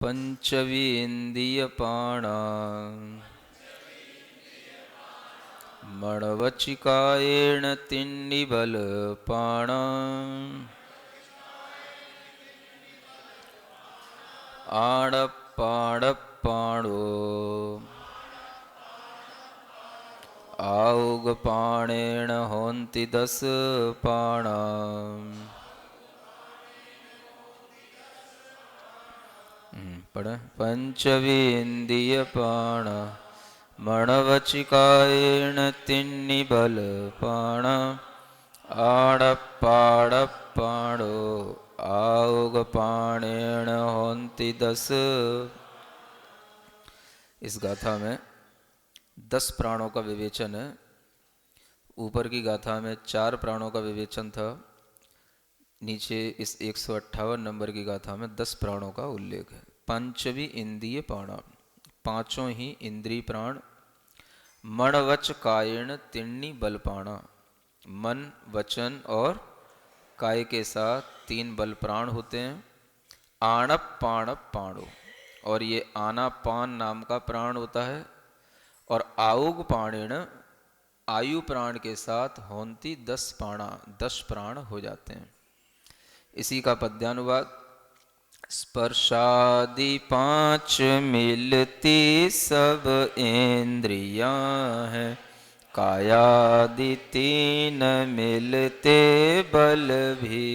पंचवीन्द्रियपाणा मणवचिकायेण तिण्डिबलपाणा आडप्पाडप्पाणो आउगपाणेन होन्ति दशपाणा पंचवीन्द्रियपाणा मणवचिकायेण तिण्डिबलपाणा आडप्पाडप्पाणो आउगपाणेन होन्ति दश। इस गाथा में 10 प्राणों का विवेचन है। ऊपर की गाथा में 4 प्राणों का विवेचन था। नीचे इस 158 नंबर की गाथा में 10 प्राणों का उल्लेख है। पंचवी इंद्रिय प्राणा, पांचों ही इंद्रिय प्राण। मणवच कायेण तिण्णी बलपाणा, मन वचन और काय के साथ 3 बल प्राण होते हैं। आणप पाणप पाणो, और ये आनापान नाम का प्राण होता है। और आउग पाणेण, आयु प्राण के साथ होन्ति 10 पाणा, 10 प्राण हो जाते हैं। इसी का पद्यानुवाद। स्पर्शादि 5 मिलती सब इंद्रियां हैं, कायादि 3 मिलते बल भी।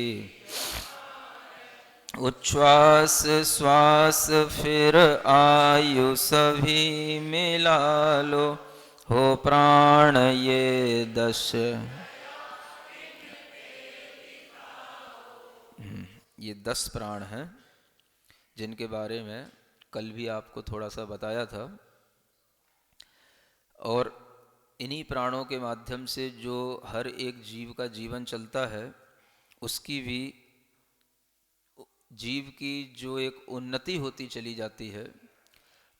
उच्छ्वास श्वास फिर आयु सभी मिला लो, हो प्राण ये 10। ये 10 प्राण हैं जिनके बारे में कल भी आपको थोड़ा सा बताया था। और इन्हीं प्राणों के माध्यम से जो हर एक जीव का जीवन चलता है, उसकी भी, जीव की जो एक उन्नति होती चली जाती है,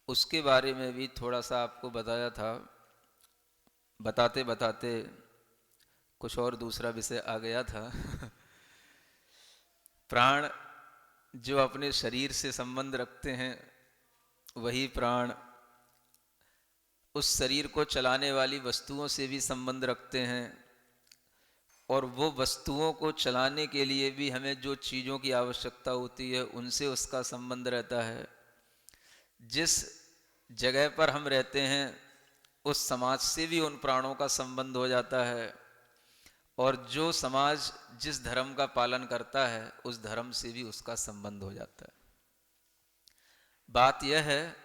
उसके बारे में भी थोड़ा सा आपको बताया था। बताते बताते कुछ और दूसरा विषय आ गया था। प्राण जो अपने शरीर से संबंध रखते हैं, वही प्राण उस शरीर को चलाने वाली वस्तुओं से भी संबंध रखते हैं। और वो वस्तुओं को चलाने के लिए भी हमें जो चीज़ों की आवश्यकता होती है, उनसे उसका संबंध रहता है। जिस जगह पर हम रहते हैं, उस समाज से भी उन प्राणों का संबंध हो जाता है। और जो समाज जिस धर्म का पालन करता है, उस धर्म से भी उसका संबंध हो जाता है। बात यह है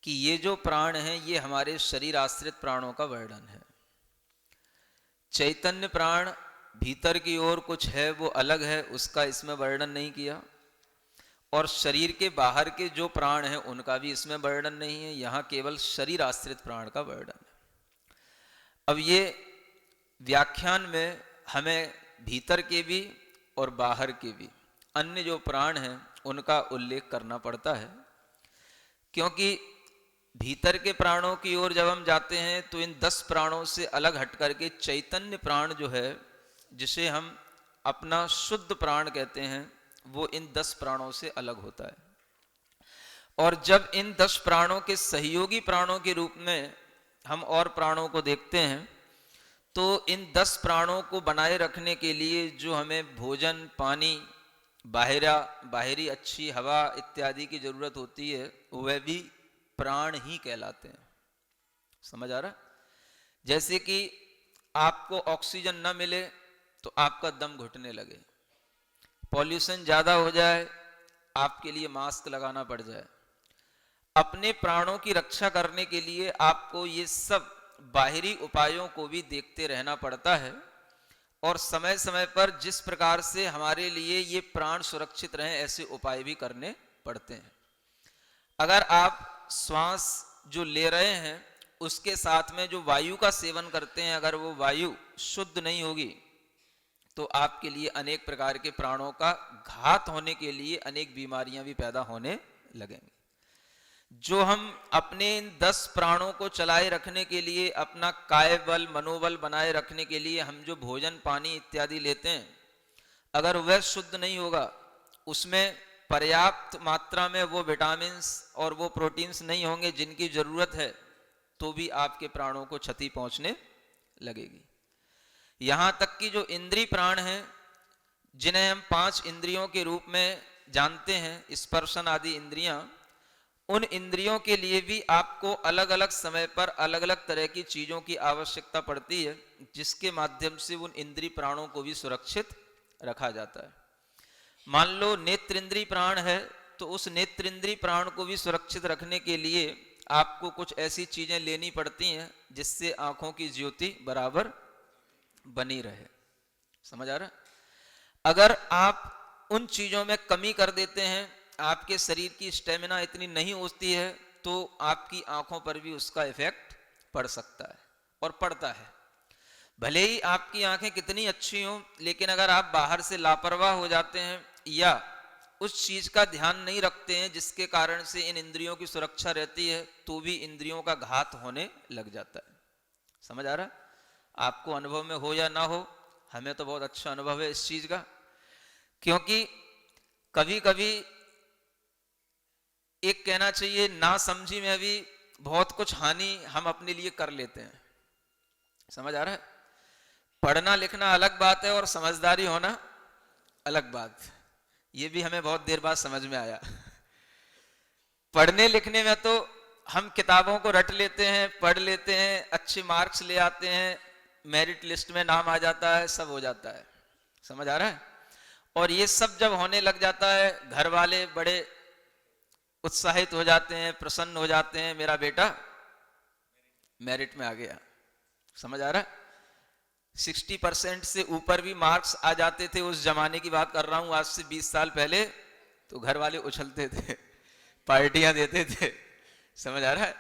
कि ये जो प्राण हैं, ये हमारे शरीर आश्रित प्राणों का वर्णन है। चैतन्य प्राण भीतर की ओर कुछ है, वो अलग है, उसका इसमें वर्णन नहीं किया। और शरीर के बाहर के जो प्राण हैं, उनका भी इसमें वर्णन नहीं है। यहाँ केवल शरीर आश्रित प्राण का वर्णन है। अब ये व्याख्यान में हमें भीतर के भी और बाहर के भी अन्य जो प्राण हैं, उनका उल्लेख करना पड़ता है। क्योंकि भीतर के प्राणों की ओर जब हम जाते हैं, तो इन 10 प्राणों से अलग हट करके चैतन्य प्राण जो है, जिसे हम अपना शुद्ध प्राण कहते हैं, वो इन 10 प्राणों से अलग होता है। और जब इन 10 प्राणों के सहयोगी प्राणों के रूप में हम और प्राणों को देखते हैं, तो इन 10 प्राणों को बनाए रखने के लिए जो हमें भोजन, पानी, बाहरी अच्छी हवा इत्यादि की जरूरत होती है, वह भी प्राण ही कहलाते हैं। समझ आ रहा? जैसे कि आपको ऑक्सीजन न मिले तो आपका दम घुटने लगे, पॉल्यूशन ज्यादा हो जाए, आपके लिए मास्क लगाना पड़ जाए। अपने प्राणों की रक्षा करने के लिए आपको ये सब बाहरी उपायों को भी देखते रहना पड़ता है। और समय समय पर जिस प्रकार से हमारे लिए ये प्राण सुरक्षित रहें, ऐसे उपाय भी करने पड़ते हैं। अगर आप श्वास जो ले रहे हैं, उसके साथ में जो वायु का सेवन करते हैं, अगर वो वायु शुद्ध नहीं होगी, तो आपके लिए अनेक प्रकार के प्राणों का घात होने के लिए अनेक बीमारियां भी पैदा होने लगेंगी। जो हम अपने इन 10 प्राणों को चलाए रखने के लिए, अपना काय बल, मनोबल बनाए रखने के लिए हम जो भोजन, पानी इत्यादि लेते हैं, अगर वह शुद्ध नहीं होगा, उसमें पर्याप्त मात्रा में वो विटामिन्स और वो प्रोटीन्स नहीं होंगे जिनकी जरूरत है, तो भी आपके प्राणों को क्षति पहुंचने लगेगी। यहां तक कि जो इंद्रिय प्राण हैं, जिन्हें हम 5 इंद्रियों के रूप में जानते हैं, स्पर्शन आदि इंद्रियां, उन इंद्रियों के लिए भी आपको अलग अलग समय पर अलग अलग तरह की चीजों की आवश्यकता पड़ती है, जिसके माध्यम से उन इंद्रिय प्राणों को भी सुरक्षित रखा जाता है। मान लो नेत्रेंद्रिय प्राण है, तो उस नेत्रेंद्रिय प्राण को भी सुरक्षित रखने के लिए आपको कुछ ऐसी चीजें लेनी पड़ती हैं जिससे आंखों की ज्योति बराबर बनी रहे। समझ आ रहा? अगर आप उन चीजों में कमी कर देते हैं, आपके शरीर की स्टेमिना इतनी नहीं होती है, तो आपकी आंखों पर भी उसका इफेक्ट पड़ सकता है और पड़ता है। भले ही आपकी आंखें कितनी अच्छी हों, लेकिन अगर आप बाहर से लापरवाह हो जाते हैं या उस चीज का ध्यान नहीं रखते हैं जिसके कारण से इन इंद्रियों की सुरक्षा रहती है, तो भी इंद्रियों का घात होने लग जाता है। समझ आ रहा? आपको अनुभव में हो या ना हो, हमें तो बहुत अच्छा अनुभव है इस चीज का, क्योंकि कभी कभी एक कहना चाहिए ना समझी में भी बहुत कुछ हानि हम अपने लिए कर लेते हैं। समझ आ रहा है? पढ़ना लिखना अलग बात है और समझदारी होना अलग बात। ये भी हमें बहुत देर बाद समझ में आया। पढ़ने लिखने में तो हम किताबों को रट लेते हैं, पढ़ लेते हैं, अच्छे मार्क्स ले आते हैं, मेरिट लिस्ट में नाम आ जाता है, सब हो जाता है। समझ आ रहा है? और ये सब जब होने लग जाता है, घर वाले बड़े उत्साहित हो जाते हैं, प्रसन्न हो जाते हैं, मेरा बेटा मेरिट में आ गया। समझ आ रहा है? 60% से ऊपर भी मार्क्स आ जाते थे, उस जमाने की बात कर रहा हूं, आज से 20 साल पहले, तो घर वाले उछलते थे, पार्टियां देते थे। समझ आ रहा है?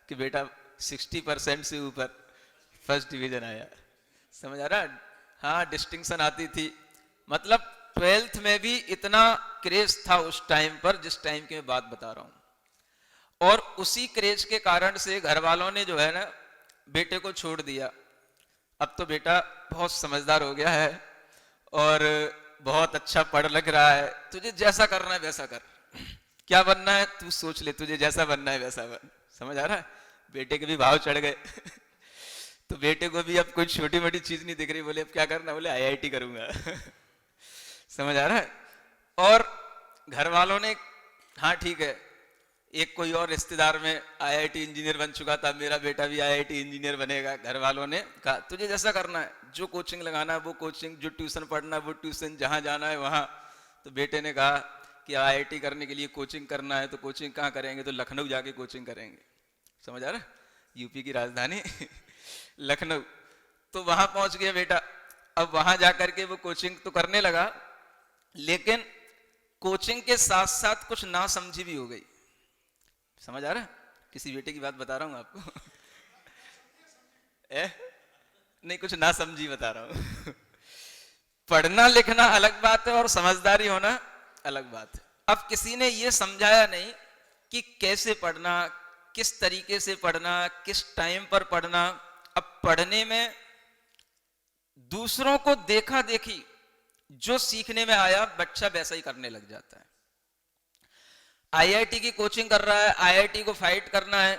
कि बेटा 60% से ऊपर फर्स्ट डिवीजन आया। समझ आ रहा है? हाँ, डिस्टिंक्शन आती थी। मतलब 12th में भी इतना क्रेज था उस टाइम पर, जिस टाइम की मैं बात बता रहा हूं। और उसी क्रेज के कारण से घर वालों ने जो है ना, बेटे को छोड़ दिया। अब तो बेटा बहुत समझदार हो गया है और बहुत अच्छा पढ़ लिख रहा है, तुझे जैसा करना है वैसा कर, क्या बनना है तू सोच ले, तुझे जैसा बनना है वैसा बन। समझ आ रहा है? बेटे के भी भाव चढ़ गए। तो बेटे को भी अब कोई छोटी मोटी चीज नहीं दिख रही, बोले अब क्या करना, बोले IIT करूंगा। समझ आ रहा है? और घर वालों ने, हाँ ठीक है, एक कोई और रिश्तेदार में IIT इंजीनियर बन चुका था, मेरा बेटा भी IIT इंजीनियर बनेगा। घर वालों ने कहा तुझे जैसा करना है, जो कोचिंग लगाना है वो कोचिंग, जो ट्यूशन पढ़ना है वो ट्यूशन, जहां जाना है वहां। तो बेटे ने कहा कि IIT करने के लिए कोचिंग करना है, तो कोचिंग कहाँ करेंगे, तो लखनऊ जाके कोचिंग करेंगे। समझ आ रहा है? यूपी की राजधानी लखनऊ। तो वहां पहुंच गया बेटा। अब वहां जाकर के वो कोचिंग तो करने लगा, लेकिन कोचिंग के साथ साथ कुछ ना समझी भी हो गई। समझ आ रहा है? किसी बेटे की बात बता रहा हूं आपको। नहीं, कुछ ना समझी बता रहा हूं। पढ़ना लिखना अलग बात है और समझदारी होना अलग बात है। अब किसी ने यह समझाया नहीं कि कैसे पढ़ना, किस तरीके से पढ़ना, किस टाइम पर पढ़ना। अब पढ़ने में दूसरों को देखा देखी जो सीखने में आया, बच्चा वैसा ही करने लग जाता है। IIT की कोचिंग कर रहा है, IIT को फाइट करना है,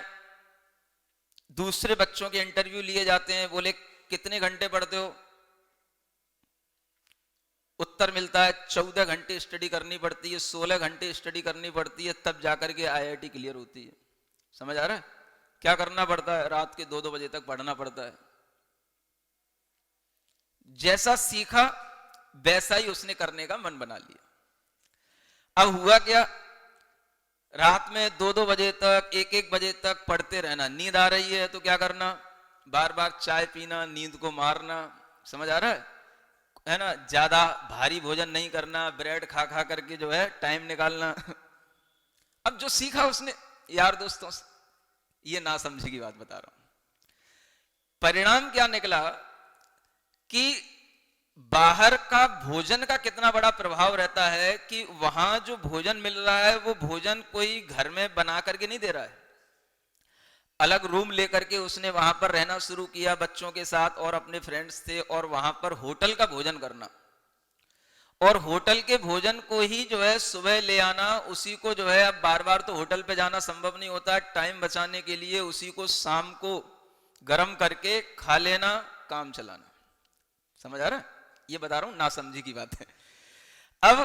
दूसरे बच्चों के इंटरव्यू लिए जाते हैं, बोले कितने घंटे पढ़ते हो, उत्तर मिलता है 14 घंटे स्टडी करनी पड़ती है, 16 घंटे स्टडी करनी पड़ती है, तब जाकर के IIT क्लियर होती है। समझ आ रहा है? क्या करना पड़ता है, रात के 2-2 बजे तक पढ़ना पड़ता है। जैसा सीखा वैसा ही उसने करने का मन बना लिया। अब हुआ क्या, रात में 2-2 बजे तक, 1-1 बजे तक पढ़ते रहना। नींद आ रही है तो क्या करना, बार बार चाय पीना, नींद को मारना। समझ आ रहा है ना? ज्यादा भारी भोजन नहीं करना, ब्रेड खा खा करके जो है टाइम निकालना। अब जो सीखा उसने यार दोस्तों से, ये ना समझी की बात बता रहा हूं। परिणाम क्या निकला कि बाहर का भोजन का कितना बड़ा प्रभाव रहता है कि वहां जो भोजन मिल रहा है वो भोजन कोई घर में बना करके नहीं दे रहा है। अलग रूम लेकर के उसने वहां पर रहना शुरू किया बच्चों के साथ, और अपने फ्रेंड्स थे, और वहां पर होटल का भोजन करना। और होटल के भोजन को ही जो है सुबह ले आना, उसी को जो है अब बार बार तो होटल पे जाना संभव नहीं होता, टाइम बचाने के लिए उसी को शाम को गर्म करके खा लेना, काम चलाना। समझ आ रहा है? ये बता रहा हूं नासमझी की बात है। अब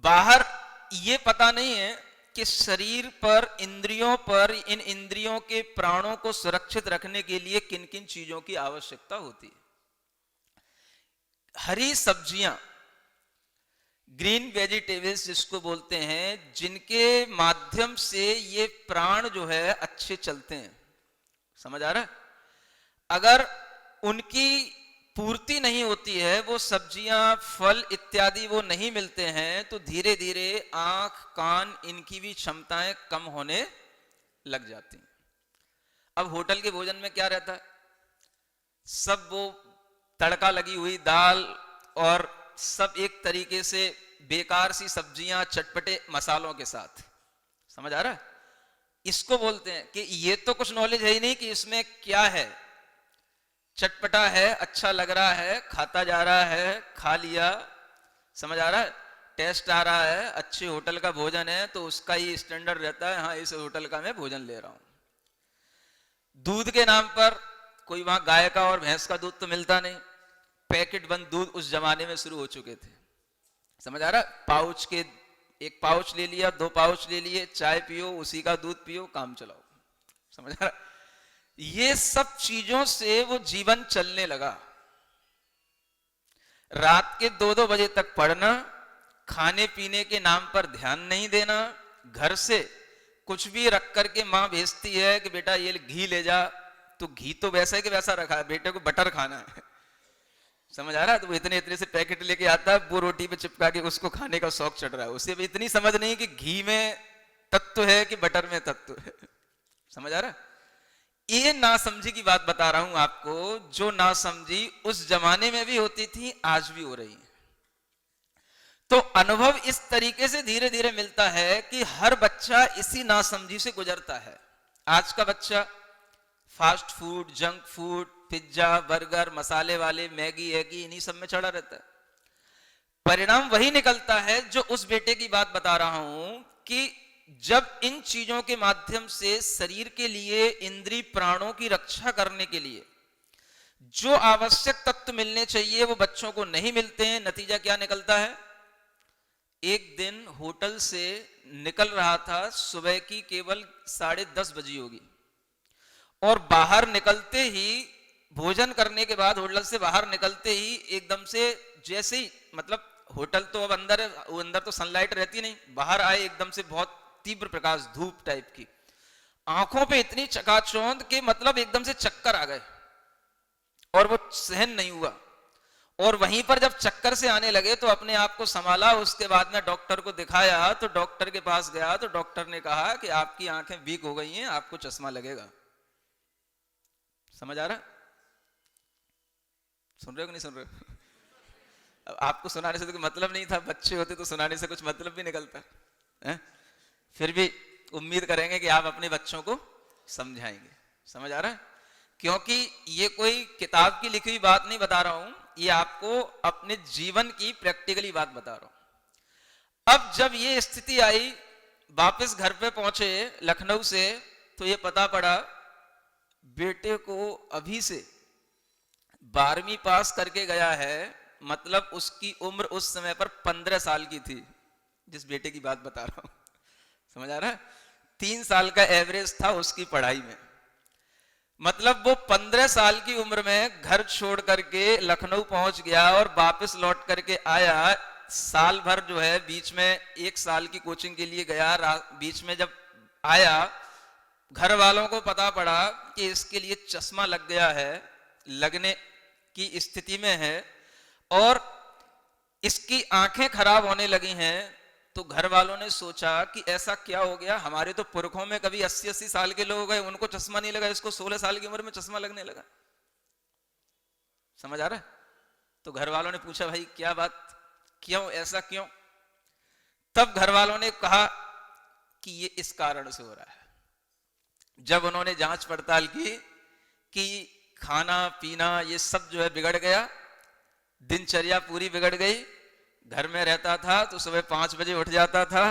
बाहर ये पता नहीं है कि शरीर पर, इंद्रियों पर, इन इंद्रियों के प्राणों को सुरक्षित रखने के लिए किन किन चीजों की आवश्यकता होती है। हरी सब्जियां, ग्रीन वेजिटेबल्स जिसको बोलते हैं, जिनके माध्यम से ये प्राण जो है अच्छे चलते हैं। समझ आ रहा है? अगर उनकी पूर्ति नहीं होती है, वो सब्जियां, फल इत्यादि वो नहीं मिलते हैं, तो धीरे धीरे आंख, कान, इनकी भी क्षमताएं कम होने लग जाती हैं। अब होटल के भोजन में क्या रहता है? सब वो तड़का लगी हुई दाल और सब एक तरीके से बेकार सी सब्जियां चटपटे मसालों के साथ। समझ आ रहा है? इसको बोलते हैं कि ये तो कुछ नॉलेज है ही नहीं कि इसमें क्या है। चटपटा है, अच्छा लग रहा है, खाता जा रहा है, खा लिया। समझ आ रहा है? टेस्ट आ रहा है, अच्छे होटल का भोजन है तो उसका ही स्टैंडर्ड रहता है, हाँ इस होटल का मैं भोजन ले रहा हूं। दूध के नाम पर कोई वहां गाय का और भैंस का दूध तो मिलता नहीं, पैकेट बंद दूध उस जमाने में शुरू हो चुके थे। समझ आ रहा? पाउच के, एक पाउच ले लिया, 2 पाउच ले लिए, चाय पियो, उसी का दूध पियो, काम चलाओ। समझ आ रहा? ये सब चीजों से वो जीवन चलने लगा। रात के 2-2 बजे तक पढ़ना, खाने पीने के नाम पर ध्यान नहीं देना, घर से कुछ भी रख करके मां भेजती है कि बेटा ये घी ले जा, तो घी तो वैसा है कि वैसा रखा है, बेटे को बटर खाना है। समझ आ रहा है? तो वो इतने इतने से पैकेट लेके आता है, वो रोटी पे चिपका के उसको खाने का शौक चढ़ रहा है। उसे भी इतनी समझ नहीं कि घी में तत्व है कि बटर में तत्व है। समझ आ रहा है? ये नासमझी की बात बता रहा हूं आपको, जो नासमझी उस जमाने में भी होती थी, आज भी हो रही है। तो अनुभव इस तरीके से धीरे धीरे मिलता है कि हर बच्चा इसी नासमझी से गुजरता है। आज का बच्चा fast food, junk food, pizza, burger, मसाले वाले, मैगी एगी, इन्हीं सब में चढ़ा रहता है। परिणाम वही निकलता है जो उस बेटे की बात बता रहा हूं कि जब इन चीजों के माध्यम से शरीर के लिए, इंद्रिय प्राणों की रक्षा करने के लिए जो आवश्यक तत्व मिलने चाहिए वो बच्चों को नहीं मिलते हैं, नतीजा क्या निकलता है? एक दिन होटल से निकल रहा था, सुबह की केवल 10:30 बजी होगी, और बाहर निकलते ही, भोजन करने के बाद होटल से बाहर निकलते ही एकदम से, जैसे ही, मतलब होटल तो अब अंदर है, अंदर तो सनलाइट रहती नहीं, बाहर आए एकदम से बहुत तीव्र प्रकाश, धूप टाइप की, आंखों पे इतनी चकाचौंध के मतलब एकदम से चक्कर आ गए और वो सहन नहीं हुआ। और वहीं पर जब चक्कर से आने लगे तो अपने आप को संभाला, उसके बाद में डॉक्टर को दिखाया, तो डॉक्टर के पास गया तो डॉक्टर ने कहा कि आपकी आंखें वीक हो गई हैं, आपको चश्मा लगेगा। समझ आ रहा? सुन रहे हो कि नहीं सुन रहे हो? अब आपको सुनाने से तो कोई मतलब नहीं था, बच्चे होते तो सुनाने से कुछ मतलब भी निकलता है। फिर भी उम्मीद करेंगे कि आप अपने बच्चों को समझाएंगे। समझ आ रहा है? क्योंकि ये कोई किताब की लिखी हुई बात नहीं बता रहा हूं, ये आपको अपने जीवन की प्रैक्टिकली बात बता रहा हूं। अब जब ये स्थिति आई, वापस घर पे पहुंचे लखनऊ से, तो ये पता पड़ा बेटे को अभी से 12वीं पास करके गया है, मतलब उसकी उम्र उस समय पर 15 साल की थी, जिस बेटे की बात बता रहा हूं। समझ आ रहा है? 3 साल का एवरेज था उसकी पढ़ाई में। मतलब वो 15 साल की उम्र में घर छोड़ करके लखनऊ पहुंच गया और वापस लौट करके आया। साल भर जो है, बीच में 1 साल की कोचिंग के लिए गया, बीच में जब आया घर वालों को पता पड़ा कि इसके लिए चश्मा लग गया है, लगने की स्थिति में है और इसकी आंखें खराब होने लगी हैं। तो घर वालों ने सोचा कि ऐसा क्या हो गया, हमारे तो पुरखों में कभी 80-80 साल के लोग गए, उनको चश्मा नहीं लगा, इसको 16 साल की उम्र में चश्मा लगने लगा। समझ आ रहा है? तो घर वालों ने पूछा, भाई क्या बात, क्यों, ऐसा क्यों? तब घर वालों ने कहा कि ये इस कारण से हो रहा है। जब उन्होंने जांच पड़ताल की कि खाना पीना ये सब जो है बिगड़ गया, दिनचर्या पूरी बिगड़ गई, घर में रहता था तो सुबह 5 बजे उठ जाता था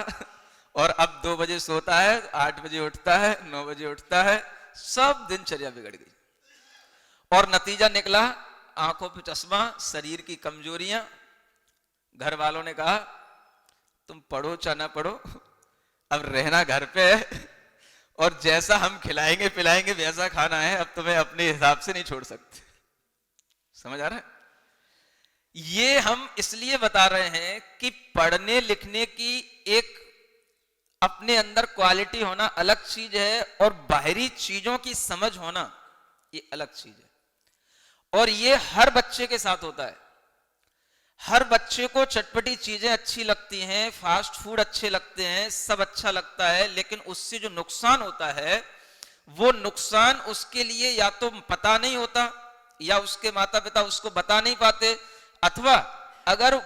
और अब 2 बजे सोता है, 8 बजे उठता है, 9 बजे उठता है। सब दिनचर्या बिगड़ गई और नतीजा निकला आंखों पे चश्मा, शरीर की कमजोरियां। घर वालों ने कहा तुम पढ़ो चाहे ना पढ़ो, अब रहना घर पे है और जैसा हम खिलाएंगे पिलाएंगे वैसा खाना है, अब तुम्हें अपने हिसाब से नहीं छोड़ सकते। समझ आ रहा है? ये हम इसलिए बता रहे हैं कि पढ़ने लिखने की एक अपने अंदर क्वालिटी होना अलग चीज है और बाहरी चीजों की समझ होना ये अलग चीज है। और ये हर बच्चे के साथ होता है। हर बच्चे को चटपटी चीजें अच्छी लगती हैं, फास्ट फूड अच्छे लगते हैं, सब अच्छा लगता है, लेकिन उससे जो नुकसान होता है वो नुकसान उसके लिए या तो पता नहीं होता या उसके माता पिता उसको बता नहीं पाते, अथवा अगर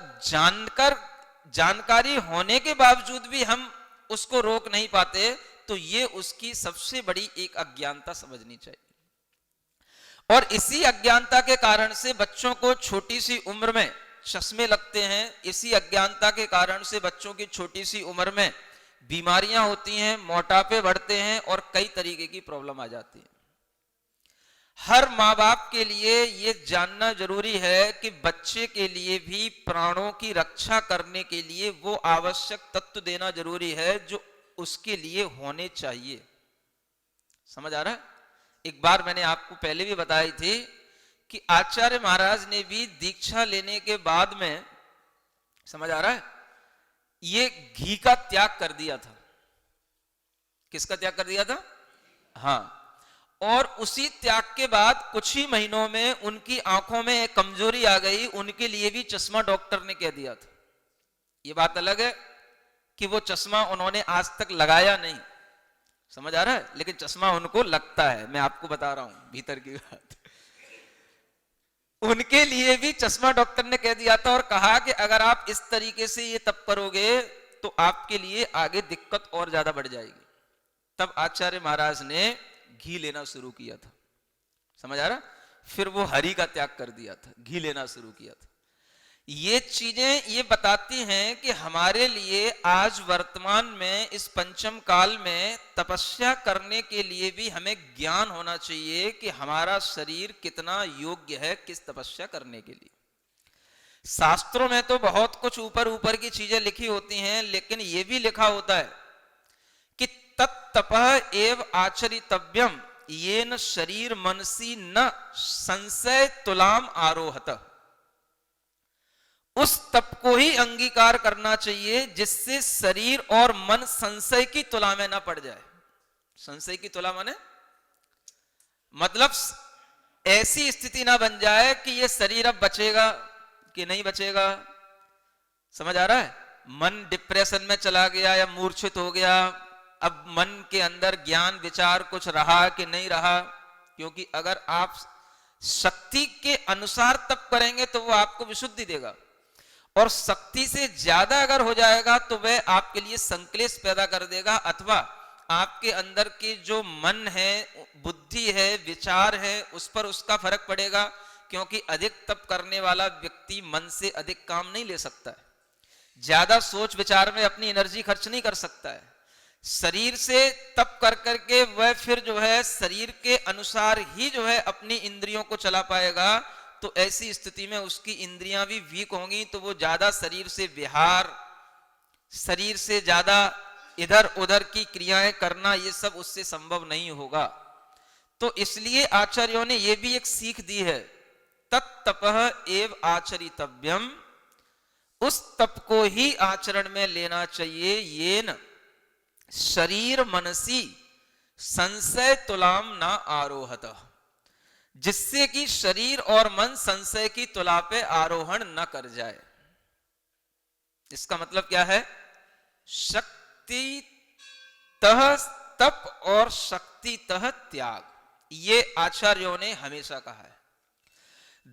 जानकारी होने के बावजूद भी हम उसको रोक नहीं पाते तो ये उसकी सबसे बड़ी एक अज्ञानता समझनी चाहिए। और इसी अज्ञानता के कारण से बच्चों को छोटी सी उम्र में चश्मे लगते हैं। इसी अज्ञानता के कारण से बच्चों की छोटी सी उम्र में बीमारियां होती हैं, मोटापे बढ़ते हैं और कई तरीके की प्रॉब्लम आ जाती है। हर माँ बाप के लिए ये जानना जरूरी है कि बच्चे के लिए भी प्राणों की रक्षा करने के लिए वो आवश्यक तत्व देना जरूरी है जो उसके लिए होने चाहिए। समझ आ रहा है? एक बार मैंने आपको पहले भी बताई थी कि आचार्य महाराज ने भी दीक्षा लेने के बाद में, समझ आ रहा है, ये घी का त्याग कर दिया था। किसका त्याग कर दिया था? हाँ। और उसी त्याग के बाद कुछ ही महीनों में उनकी आंखों में एक कमजोरी आ गई, उनके लिए भी चश्मा डॉक्टर ने कह दिया था। ये बात अलग है कि वो चश्मा उन्होंने आज तक लगाया नहीं, समझ आ रहा है, लेकिन चश्मा उनको लगता है। मैं आपको बता रहा हूं भीतर की बात। उनके लिए भी चश्मा डॉक्टर ने कह दिया था और कहा कि अगर आप इस तरीके से ये तप करोगे तो आपके लिए आगे दिक्कत और ज्यादा बढ़ जाएगी। तब आचार्य महाराज ने घी लेना शुरू किया था। समझ आ रहा? फिर वो हरि का त्याग कर दिया था, घी लेना शुरू किया था। ये चीजें ये बताती हैं कि हमारे लिए आज वर्तमान में इस पंचम काल में तपस्या करने के लिए भी हमें ज्ञान होना चाहिए कि हमारा शरीर कितना योग्य है किस तपस्या करने के लिए। शास्त्रों में तो बहुत कुछ ऊपर ऊपर की चीजें लिखी होती हैं, लेकिन ये भी लिखा होता है कि तत्तपः एव आचरितव्यम येन शरीर मनसी न संशय तुलाम आरोहत। उस तप को ही अंगीकार करना चाहिए जिससे शरीर और मन संशय की तुला में ना पड़ जाए। संशय की तुला माने मतलब ऐसी स्थिति ना बन जाए कि ये शरीर अब बचेगा कि नहीं बचेगा। समझ आ रहा है? मन डिप्रेशन में चला गया या मूर्छित हो गया, अब मन के अंदर ज्ञान विचार कुछ रहा कि नहीं रहा। क्योंकि अगर आप शक्ति के अनुसार तप करेंगे तो वो आपको विशुद्धि देगा, और शक्ति से ज्यादा अगर हो जाएगा तो वह आपके लिए संक्लेश पैदा कर देगा, अथवा आपके अंदर की जो मन है, बुद्धि है, विचार है, उस पर उसका फर्क पड़ेगा। क्योंकि अधिक तप करने वाला व्यक्ति मन से अधिक काम नहीं ले सकता है, ज्यादा सोच विचार में अपनी एनर्जी खर्च नहीं कर सकता है। शरीर से तप कर करके वह फिर जो है शरीर के अनुसार ही जो है अपनी इंद्रियों को चला पाएगा। तो ऐसी स्थिति में उसकी इंद्रियां भी वीक होंगी, तो वो ज्यादा शरीर से विहार, शरीर से ज्यादा इधर उधर की क्रियाएं करना, ये सब उससे संभव नहीं होगा। तो इसलिए आचार्यों ने ये भी एक सीख दी है, तत्तपः एव आचरितव्यम, उस तप को ही आचरण में लेना चाहिए। येन शरीर मनसी संशय तुलाम ना आरोहत, जिससे कि शरीर और मन संशय की तुला पे आरोहण न कर जाए। इसका मतलब क्या है? शक्ति तह तप और शक्ति तह त्याग, ये आचार्यों ने हमेशा कहा है।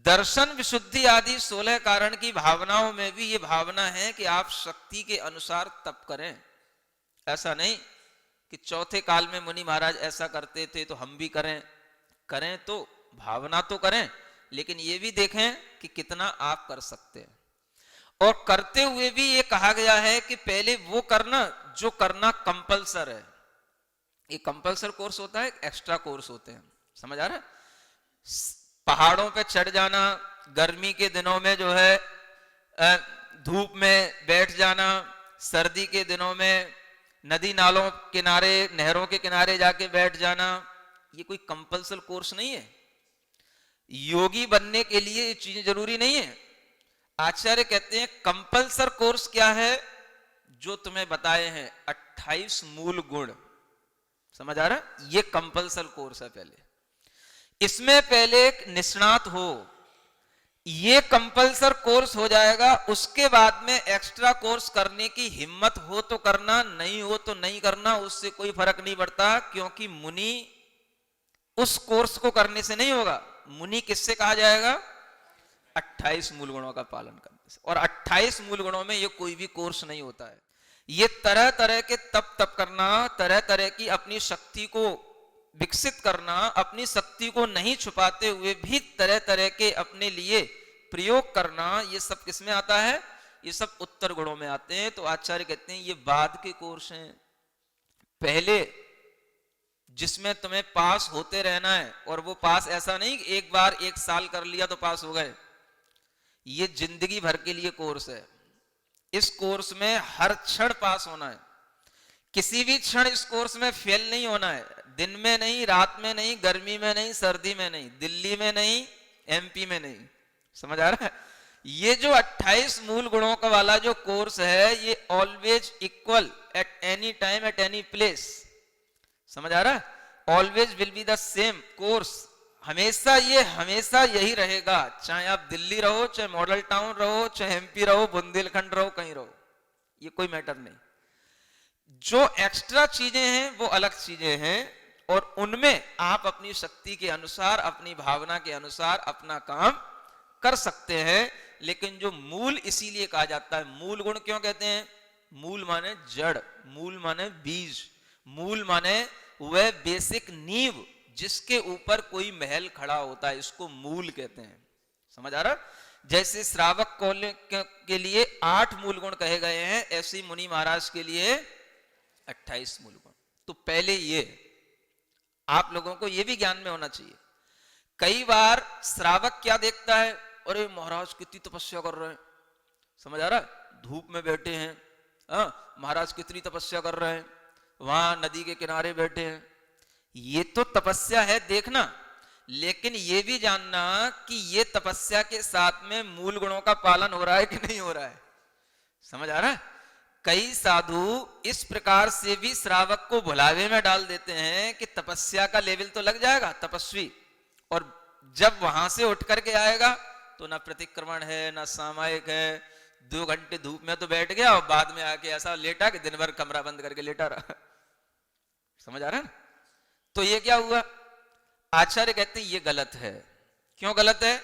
दर्शन विशुद्धि आदि 16 कारण की भावनाओं में भी ये भावना है कि आप शक्ति के अनुसार तप करें। ऐसा नहीं कि चौथे काल में मुनि महाराज ऐसा करते थे तो हम भी करें। करें तो भावना तो करें, लेकिन ये भी देखें कि कितना आप कर सकते हैं। और करते हुए भी ये कहा गया है कि पहले वो करना जो करना कंपलसर है। ये कंपलसर कोर्स होता है, एक्स्ट्रा कोर्स होते हैं, समझ आ रहा है? पहाड़ों पे चढ़ जाना, गर्मी के दिनों में जो है धूप में बैठ जाना, सर्दी के दिनों में नदी नालों किनारे, नहरों के किनारे जाके बैठ जाना, ये कोई कंपलसरी कोर्स नहीं है। योगी बनने के लिए ये चीजें जरूरी नहीं है। आचार्य कहते हैं कंपलसरी कोर्स क्या है? जो तुम्हें बताए हैं 28 मूल गुण, समझ आ रहा है? ये कंपलसरी कोर्स है। पहले इसमें पहले एक निष्णात हो, ये कंपलसरी कोर्स हो जाएगा, उसके बाद में एक्स्ट्रा कोर्स करने की हिम्मत हो तो करना, नहीं हो तो नहीं करना, उससे कोई फर्क नहीं पड़ता। क्योंकि मुनि उस कोर्स को करने से नहीं होगा। मुनि किससे कहा जाएगा? 28 मूल गुणों का पालन करने से। और 28 मूल गुणों में ये कोई भी कोर्स नहीं होता है। ये तरह तरह के तप करना, तरह तरह की अपनी शक्ति को विकसित करना, अपनी शक्ति को नहीं छुपाते हुए भी तरह तरह के अपने लिए प्रयोग करना, ये सब किसमें आता है? ये सब उत्तर गुणों में आते हैं। तो आचार्य कहते हैं ये बाद के कोर्स हैं। पहले जिसमें तुम्हें पास होते रहना है, और वो पास ऐसा नहीं कि एक बार 1 साल कर लिया तो पास हो गए, ये जिंदगी भर के लिए कोर्स है। इस कोर्स में हर क्षण पास होना है। किसी भी क्षण इस कोर्स में फेल नहीं होना है। दिन में नहीं, रात में नहीं, गर्मी में नहीं, सर्दी में नहीं, दिल्ली में नहीं, एमपी में नहीं, समझ आ रहा है? ये जो 28 मूल गुणों का वाला जो कोर्स है, ये always equal at any time at any place, समझ आ रहा है? Always will be the same course. हमेशा यही रहेगा, चाहे आप दिल्ली रहो, चाहे मॉडल टाउन रहो, चाहे एमपी रहो, बुंदेलखंड रहो, कहीं रहो, ये कोई मैटर नहीं। जो एक्स्ट्रा चीजें हैं वो अलग चीजें हैं, और उनमें आप अपनी शक्ति के अनुसार, अपनी भावना के अनुसार अपना काम कर सकते हैं। लेकिन जो मूल, इसीलिए कहा जाता है मूल गुण। क्यों कहते हैं? मूल माने जड़, मूल माने बीज, मूल माने वह बेसिक नींव जिसके ऊपर कोई महल खड़ा होता है, इसको मूल कहते हैं। समझ आ रहा? जैसे श्रावक के लिए 8 मूल गुण कहे गए हैं, ऐसे मुनि महाराज के लिए 28 मूल गुण। तो पहले ये आप लोगों को ये भी ज्ञान में होना चाहिए। कई बार श्रावक क्या देखता है? अरे महाराज कितनी तपस्या कर रहे हैं, समझ आ रहा है? धूप में बैठे हैं, महाराज कितनी तपस्या कर रहे हैं, वहां नदी के किनारे बैठे हैं। ये तो तपस्या है देखना, लेकिन ये भी जानना कि ये तपस्या के साथ में मूल गुणों का पालन हो रहा है कि नहीं हो रहा है। समझ आ रहा है? कई साधु इस प्रकार से भी श्रावक को भुलावे में डाल देते हैं कि तपस्या का लेवल तो लग जाएगा तपस्वी, और जब वहां से उठ करके आएगा तो ना प्रतिक्रमण है, ना सामायिक है, 2 घंटे धूप में तो बैठ गया और बाद में आके ऐसा लेटा कि दिन भर कमरा बंद करके लेटा रहा। समझ आ रहा है? तो ये क्या हुआ? आचार्य कहते हैं ये गलत है। क्यों गलत है?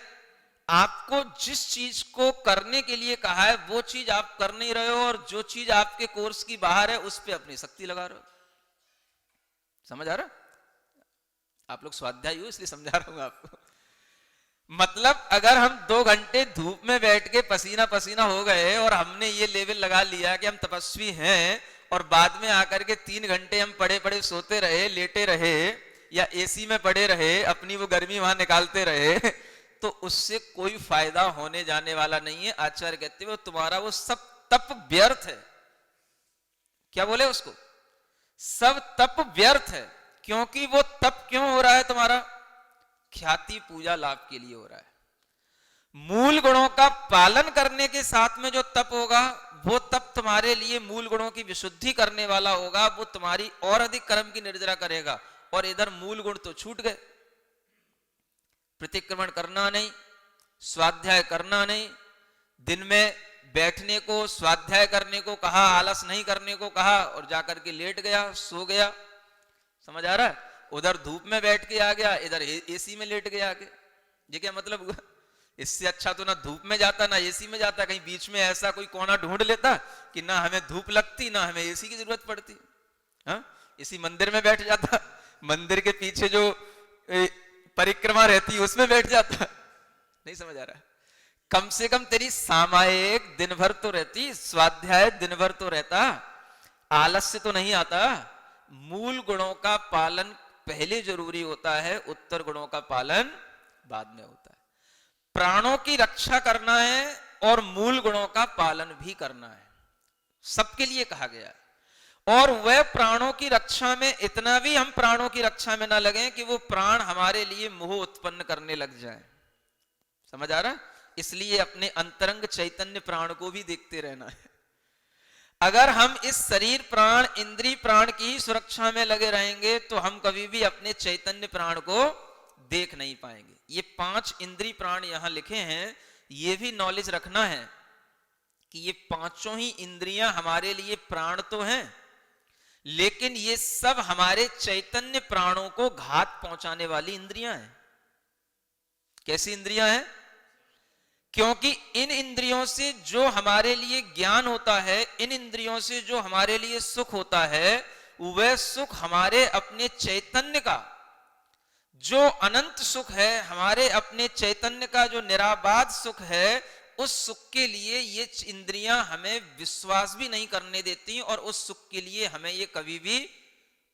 आपको जिस चीज को करने के लिए कहा है वो चीज आप कर नहीं रहे हो, और जो चीज आपके कोर्स की बाहर है उस पर अपनी शक्ति लगा रहे हो। समझ आ रहा? आप लोग स्वाध्यायी हो इसलिए समझा रहा हूं आपको। मतलब अगर हम 2 घंटे धूप में बैठ के पसीना पसीना हो गए और हमने ये लेवल लगा लिया कि हम तपस्वी हैं, और बाद में आकर के 3 घंटे हम पड़े पड़े सोते रहे, लेटे रहे, या एसी में पड़े रहे, अपनी वो गर्मी वहां निकालते रहे, तो उससे कोई फायदा होने जाने वाला नहीं है। आचार्य कहते हैं तुम्हारा वो सब तप व्यर्थ है। क्या बोले उसको? सब तप व्यर्थ है। क्योंकि वो तप क्यों हो रहा है तुम्हारा? ख्याति पूजा लाभ के लिए हो रहा है। मूल गुणों का पालन करने के साथ में जो तप होगा, वो तप तुम्हारे लिए मूल गुणों की विशुद्धि करने वाला होगा, वो तुम्हारी और अधिक कर्म की निर्जरा करेगा। और इधर मूल गुण तो छूट गए। प्रतिक्रमण करना नहीं, स्वाध्याय करना नहीं, दिन में बैठने को, स्वाध्याय करने को कहा, आलस नहीं करने को कहा, और जाकर के लेट गया, सो गया। समझ आ रहा है? उधर धूप में बैठ के आ गया, इधर एसी में लेट गया आके। ये क्या मतलब हुआ? इससे अच्छा तो ना धूप में जाता ना एसी में जाता, कहीं बीच में ऐसा कोई कोना ढूंढ लेता कि ना हमें धूप लगती ना हमें एसी की जरूरत पड़ती। इसी मंदिर में बैठ जाता, मंदिर के पीछे जो परिक्रमा रहती है उसमें बैठ जाता। नहीं समझ आ रहा? कम से कम तेरी सामायिक दिन भर तो रहती, स्वाध्याय दिन भर तो रहता, आलस्य तो नहीं आता। मूल गुणों का पालन पहले जरूरी होता है, उत्तर गुणों का पालन बाद में होता है। प्राणों की रक्षा करना है और मूल गुणों का पालन भी करना है, सबके लिए कहा गया है। और वह प्राणों की रक्षा में इतना भी हम प्राणों की रक्षा में ना लगे कि वो प्राण हमारे लिए मोह उत्पन्न करने लग जाए। समझ आ रहा? इसलिए अपने अंतरंग चैतन्य प्राण को भी देखते रहना है। अगर हम इस शरीर प्राण इंद्रिय प्राण की सुरक्षा में लगे रहेंगे तो हम कभी भी अपने चैतन्य प्राण को देख नहीं पाएंगे। ये 5 इंद्रिय प्राण यहां लिखे हैं, ये भी नॉलेज रखना है कि ये पांचों ही इंद्रियां हमारे लिए प्राण तो हैं, लेकिन ये सब हमारे चैतन्य प्राणों को घात पहुंचाने वाली इंद्रियां हैं। कैसी इंद्रियां हैं? क्योंकि इन इंद्रियों से जो हमारे लिए ज्ञान होता है, इन इंद्रियों से जो हमारे लिए सुख होता है, वह सुख हमारे अपने चैतन्य का जो अनंत सुख है, हमारे अपने चैतन्य का जो निराबाध सुख है, उस सुख के लिए ये इंद्रियां हमें विश्वास भी नहीं करने देती और उस सुख के लिए हमें ये कभी भी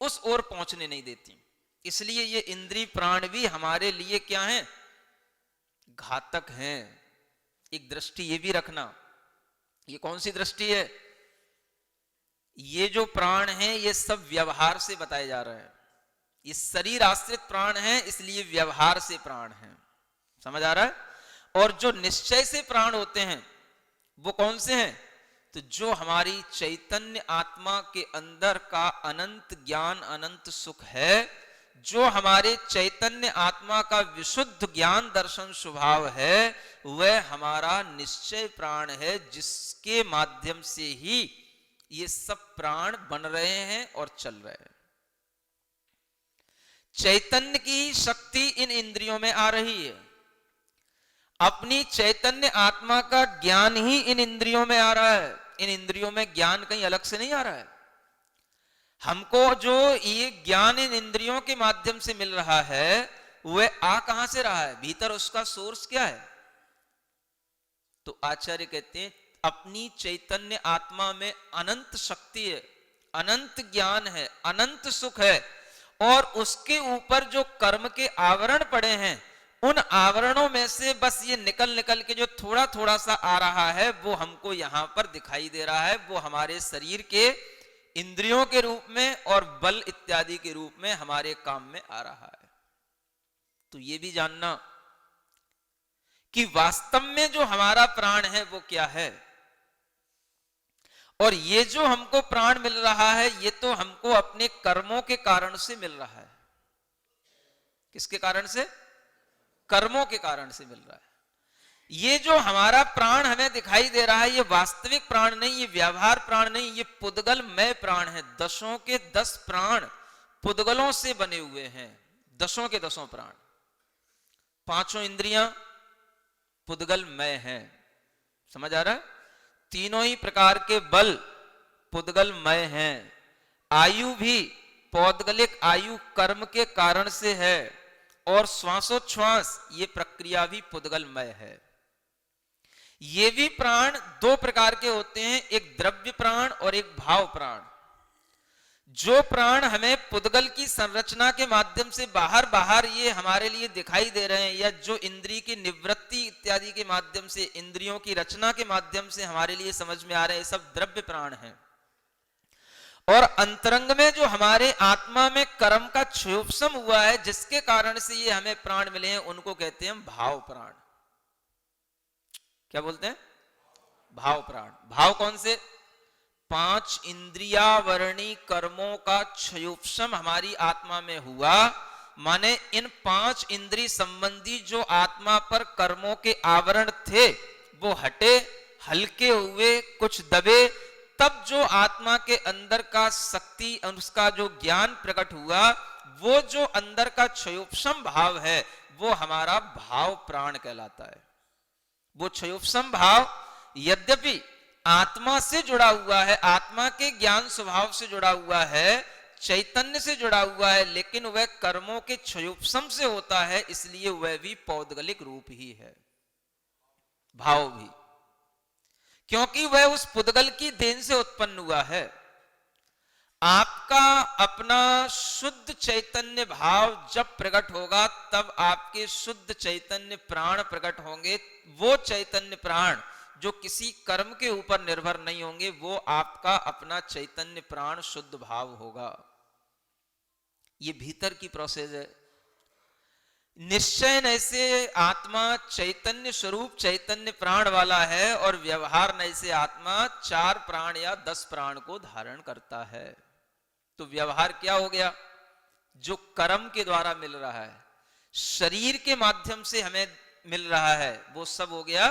उस ओर पहुंचने नहीं देती। इसलिए ये इंद्रिय प्राण भी हमारे लिए क्या हैं? घातक हैं। एक दृष्टि ये भी रखना। ये कौन सी दृष्टि है? ये जो प्राण हैं ये सब व्यवहार से बताए जा रहे हैं। ये शरीर आश्रित प्राण हैं, इसलिए व्यवहार से प्राण हैं। समझ आ रहा है? और जो निश्चय से प्राण होते हैं वो कौन से हैं? तो जो हमारी चैतन्य आत्मा के अंदर का अनंत ज्ञान अनंत सुख है, जो हमारे चैतन्य आत्मा का विशुद्ध ज्ञान दर्शन स्वभाव है, वह हमारा निश्चय प्राण है, जिसके माध्यम से ही ये सब प्राण बन रहे हैं और चल रहे हैं। चैतन्य की शक्ति इन इंद्रियों में आ रही है। अपनी चैतन्य आत्मा का ज्ञान ही इन इंद्रियों में आ रहा है। इन इंद्रियों में ज्ञान कहीं अलग से नहीं आ रहा है। हमको जो ये ज्ञान इन इंद्रियों के माध्यम से मिल रहा है, वह आ कहां से रहा है? भीतर उसका सोर्स क्या है? तो आचार्य कहते हैं अपनी चैतन्य आत्मा में अनंत शक्ति है, अनंत ज्ञान है, अनंत सुख है, और उसके ऊपर जो कर्म के आवरण पड़े हैं, उन आवरणों में से बस ये निकल निकल के जो थोड़ा थोड़ा सा आ रहा है, वो हमको यहां पर दिखाई दे रहा है। वो हमारे शरीर के इंद्रियों के रूप में और बल इत्यादि के रूप में हमारे काम में आ रहा है। तो ये भी जानना कि वास्तव में जो हमारा प्राण है वो क्या है, और ये जो हमको प्राण मिल रहा है ये तो हमको अपने कर्मों के कारण से मिल रहा है। किसके कारण से? कर्मों के कारण से मिल रहा है। ये जो हमारा प्राण हमें दिखाई दे रहा है, ये वास्तविक प्राण नहीं, ये व्यवहार प्राण नहीं, ये पुद्गलमय प्राण है। 10 के 10 प्राण पुद्गलों से बने हुए हैं। 10 के 10 प्राण, 5 इंद्रियां पुद्गलमय हैं। समझ आ रहा है? तीनों ही प्रकार के बल पुद्गलमय हैं। आयु भी पौद्गलिक आयु कर्म के कारण से है, और श्वासोच्छ्वास ये प्रक्रिया भी पुद्गलमय है। ये भी प्राण 2 प्रकार के होते हैं, एक द्रव्य प्राण और एक भाव प्राण। जो प्राण हमें पुद्गल की संरचना के माध्यम से बाहर बाहर ये हमारे लिए दिखाई दे रहे हैं, या जो इंद्रिय की निवृत्ति इत्यादि के माध्यम से, इंद्रियों की रचना के माध्यम से हमारे लिए समझ में आ रहे हैं, सब द्रव्य प्राण हैं। और अंतरंग में जो हमारे आत्मा में कर्म का क्षयोपशम हुआ है, जिसके कारण से ये हमें प्राण मिले हैं, उनको कहते हैं भाव प्राण। क्या बोलते हैं? भाव प्राण। भाव कौन से? 5 इंद्रियावरणी कर्मों का क्षयोपशम हमारी आत्मा में हुआ, माने इन 5 इंद्रिय संबंधी जो आत्मा पर कर्मों के आवरण थे वो हटे, हल्के हुए, कुछ दबे, तब जो आत्मा के अंदर का शक्ति, उसका जो ज्ञान प्रकट हुआ, वो जो अंदर का क्षयोपशम भाव है वो हमारा भाव प्राण कहलाता है। वो क्षयोपशम भाव यद्यपि आत्मा से जुड़ा हुआ है, आत्मा के ज्ञान स्वभाव से जुड़ा हुआ है, चैतन्य से जुड़ा हुआ है, लेकिन वह कर्मों के क्षयोपशम से होता है, इसलिए वह भी पौद्गलिक रूप ही है। भाव भी, क्योंकि वह उस पुद्गल की देन से उत्पन्न हुआ है। आपका अपना शुद्ध चैतन्य भाव जब प्रकट होगा तब आपके शुद्ध चैतन्य प्राण प्रकट होंगे। वो चैतन्य प्राण जो किसी कर्म के ऊपर निर्भर नहीं होंगे, वो आपका अपना चैतन्य प्राण शुद्ध भाव होगा। ये भीतर की प्रोसेस है। निश्चय ऐसे आत्मा चैतन्य स्वरूप चैतन्य प्राण वाला है, और व्यवहार ऐसे आत्मा 4 प्राण या 10 प्राण को धारण करता है। तो व्यवहार क्या हो गया? जो कर्म के द्वारा मिल रहा है, शरीर के माध्यम से हमें मिल रहा है, वो सब हो गया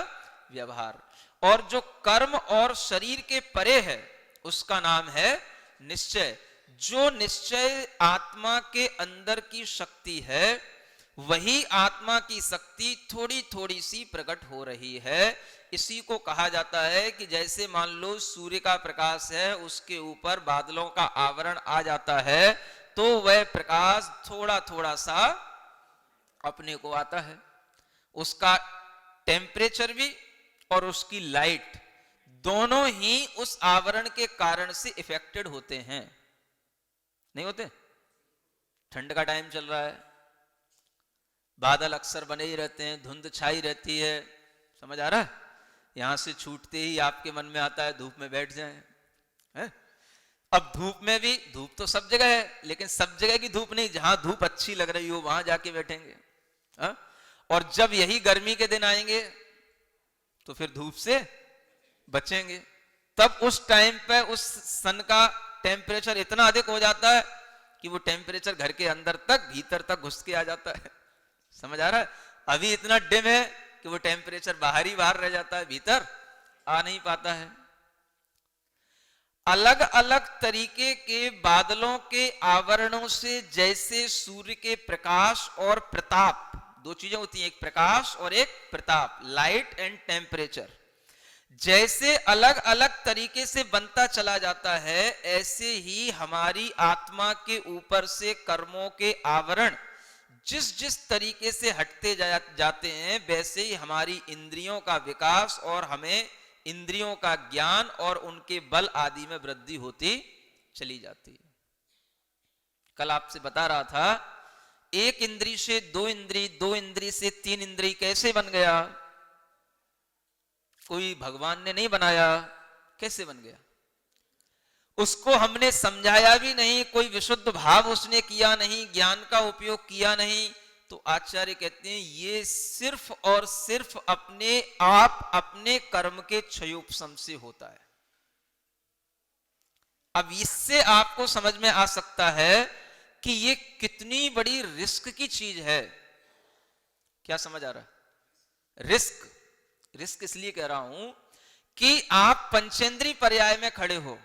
व्यवहार। और जो कर्म और शरीर के परे है, उसका नाम है निश्चय। जो निश्चय आत्मा के अंदर की शक्ति है, वही आत्मा की शक्ति थोड़ी थोड़ी सी प्रकट हो रही है। इसी को कहा जाता है कि जैसे मान लो सूर्य का प्रकाश है, उसके ऊपर बादलों का आवरण आ जाता है, तो वह प्रकाश थोड़ा थोड़ा सा अपने को आता है। उसका टेम्परेचर भी और उसकी लाइट दोनों ही उस आवरण के कारण से इफेक्टेड होते हैं, नहीं होते? ठंड का टाइम चल रहा है, बादल अक्सर बने ही रहते हैं, धुंध छाई रहती है, समझ आ रहा है? यहां से छूटते ही आपके मन में आता है धूप में बैठ जाएं, है? अब धूप में भी, धूप तो सब जगह है, लेकिन सब जगह की धूप नहीं, जहां धूप अच्छी लग रही हो वहां जाके बैठेंगे, है? और जब यही गर्मी के दिन आएंगे तो फिर धूप से बचेंगे। तब उस टाइम पे उस सन का टेम्परेचर इतना अधिक हो जाता है कि वो टेम्परेचर घर के अंदर तक, भीतर तक घुस के आ जाता है। समझ आ रहा है? अभी इतना डिम है कि वो टेम्परेचर बाहर ही बाहर रह जाता है, भीतर आ नहीं पाता है। अलग अलग तरीके के बादलों के आवरणों से, जैसे सूर्य के प्रकाश और प्रताप, दो चीजें होती हैं, एक प्रकाश और एक प्रताप, लाइट एंड टेम्परेचर, जैसे अलग अलग तरीके से बनता चला जाता है, ऐसे ही हमारी आत्मा के ऊपर से कर्मों के आवरण जिस जिस तरीके से हटते जाते हैं, वैसे ही हमारी इंद्रियों का विकास और हमें इंद्रियों का ज्ञान और उनके बल आदि में वृद्धि होती चली जाती है। कल आपसे बता रहा था, एक इंद्री से दो इंद्री, दो इंद्री से तीन इंद्री कैसे बन गया? कोई भगवान ने नहीं बनाया, कैसे बन गया? उसको हमने समझाया भी नहीं, कोई विशुद्ध भाव उसने किया नहीं, ज्ञान का उपयोग किया नहीं। तो आचार्य कहते हैं ये सिर्फ और सिर्फ अपने आप अपने कर्म के क्षयोपशम से होता है। अब इससे आपको समझ में आ सकता है कि ये कितनी बड़ी रिस्क की चीज है। क्या समझ आ रहा है? रिस्क इसलिए कह रहा हूं कि आप पंचेंद्री पर्याय में खड़े हो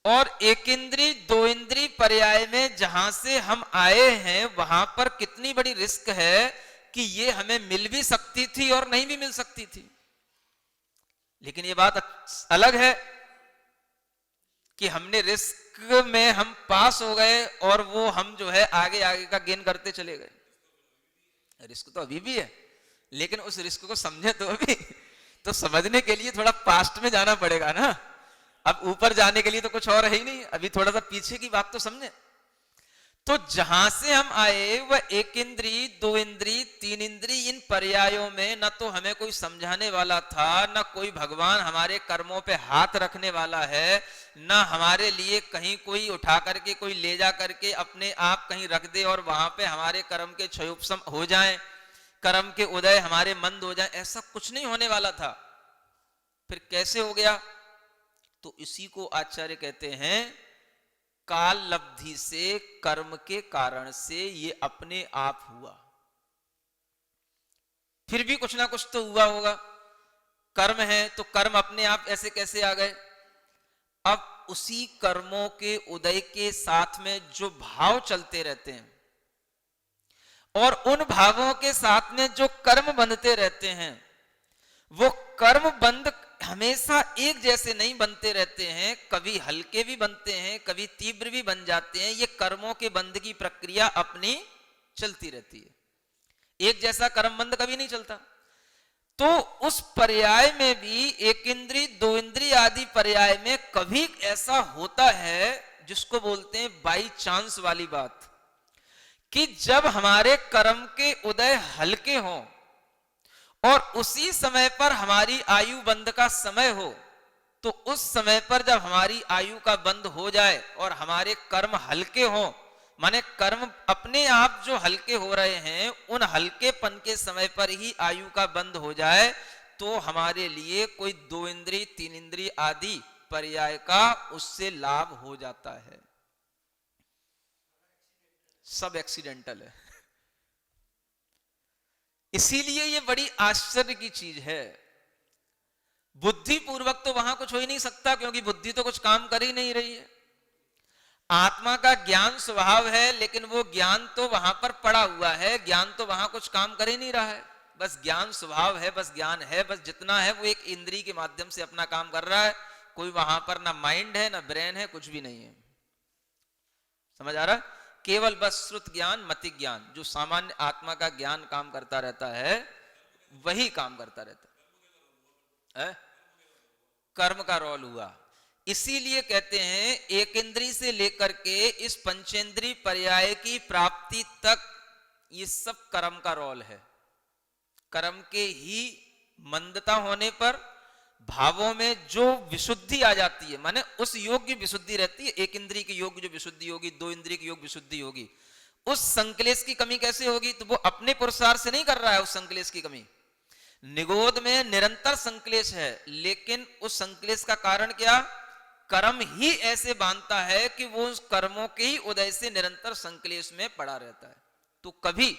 और एक इंद्री दो इंद्री पर्याय में जहां से हम आए हैं, वहां पर कितनी बड़ी रिस्क है कि ये हमें मिल भी सकती थी और नहीं भी मिल सकती थी। लेकिन ये बात अलग है कि हमने रिस्क में हम पास हो गए और वो हम जो है आगे आगे का गेन करते चले गए। रिस्क तो अभी भी है, लेकिन उस रिस्क को समझे तो अभी, तो समझने के लिए थोड़ा पास्ट में जाना पड़ेगा ना। अब ऊपर जाने के लिए तो कुछ और है ही नहीं, अभी थोड़ा सा पीछे की बात तो समझे। तो जहां से हम आए वह एक इंद्री दो इंद्री तीन इंद्री, इन पर्यायों में न तो हमें कोई समझाने वाला था, न कोई भगवान हमारे कर्मों पे हाथ रखने वाला है, न हमारे लिए कहीं कोई उठा करके कोई ले जा करके अपने आप कहीं रख दे और वहां पे हमारे कर्म के क्षयोपशम हो जाएं, कर्म के उदय हमारे मंद हो जाएं। ऐसा कुछ नहीं होने वाला था। फिर कैसे हो गया? तो इसी को आचार्य कहते हैं काल लब्धि से, कर्म के कारण से ये अपने आप हुआ। फिर भी कुछ ना कुछ तो हुआ होगा, कर्म है तो कर्म अपने आप ऐसे कैसे आ गए? अब उसी कर्मों के उदय के साथ में जो भाव चलते रहते हैं और उन भावों के साथ में जो कर्म बंधते रहते हैं, वो कर्म बंध हमेशा एक जैसे नहीं बनते रहते हैं, कभी हल्के भी बनते हैं, कभी तीव्र भी बन जाते हैं। ये कर्मों के बंध की प्रक्रिया अपनी चलती रहती है, एक जैसा कर्म बंध कभी नहीं चलता। तो उस पर्याय में भी एक इंद्री दो इंद्री आदि पर्याय में कभी ऐसा होता है जिसको बोलते हैं बाई चांस वाली बात, कि जब हमारे कर्म के उदय हल्के हों और उसी समय पर हमारी आयु बंध का समय हो, तो उस समय पर जब हमारी आयु का बंध हो जाए और हमारे कर्म हल्के हों, माने कर्म अपने आप जो हल्के हो रहे हैं, उन हल्केपन के समय पर ही आयु का बंध हो जाए, तो हमारे लिए कोई दो इंद्री तीन इंद्री आदि पर्याय का उससे लाभ हो जाता है। सब एक्सीडेंटल है। इसीलिए ये बड़ी आश्चर्य की चीज है। बुद्धि पूर्वक तो वहां कुछ हो ही नहीं सकता, क्योंकि बुद्धि तो कुछ काम कर ही नहीं रही है। आत्मा का ज्ञान स्वभाव है, लेकिन वो ज्ञान तो वहां पर पड़ा हुआ है, ज्ञान तो वहां कुछ काम कर ही नहीं रहा है। बस ज्ञान स्वभाव है, बस ज्ञान है, बस जितना है वो एक इंद्री के माध्यम से अपना काम कर रहा है। कोई वहां पर ना माइंड है ना ब्रेन है, कुछ भी नहीं है। समझ आ रहा है? केवल बस श्रुत ज्ञान मति ज्ञान, जो सामान्य आत्मा का ज्ञान काम करता रहता है, वही काम करता रहता है। कर्म का रोल हुआ। इसीलिए कहते हैं एक इंद्री से लेकर के इस पंचेंद्री पर्याय की प्राप्ति तक ये सब कर्म का रोल है। कर्म के ही मंदता होने पर भावों में जो विशुद्धि आ जाती है, माने उस योग की विशुद्धि रहती है। एक इंद्री की योग जो विशुद्धि होगी, दो इंद्री की योग विशुद्धि होगी, उस संकलेश की कमी कैसे होगी? तो वो अपने पुरुषार्थ से नहीं कर रहा है उस संकलेश की कमी। निगोद में निरंतर संकलेश है, लेकिन उस संकलेश का कारण क्या? कर्म ही ऐसे बांधता है कि वो उस कर्मों के ही उदय से निरंतर संकलेश में पड़ा रहता है। तो कभी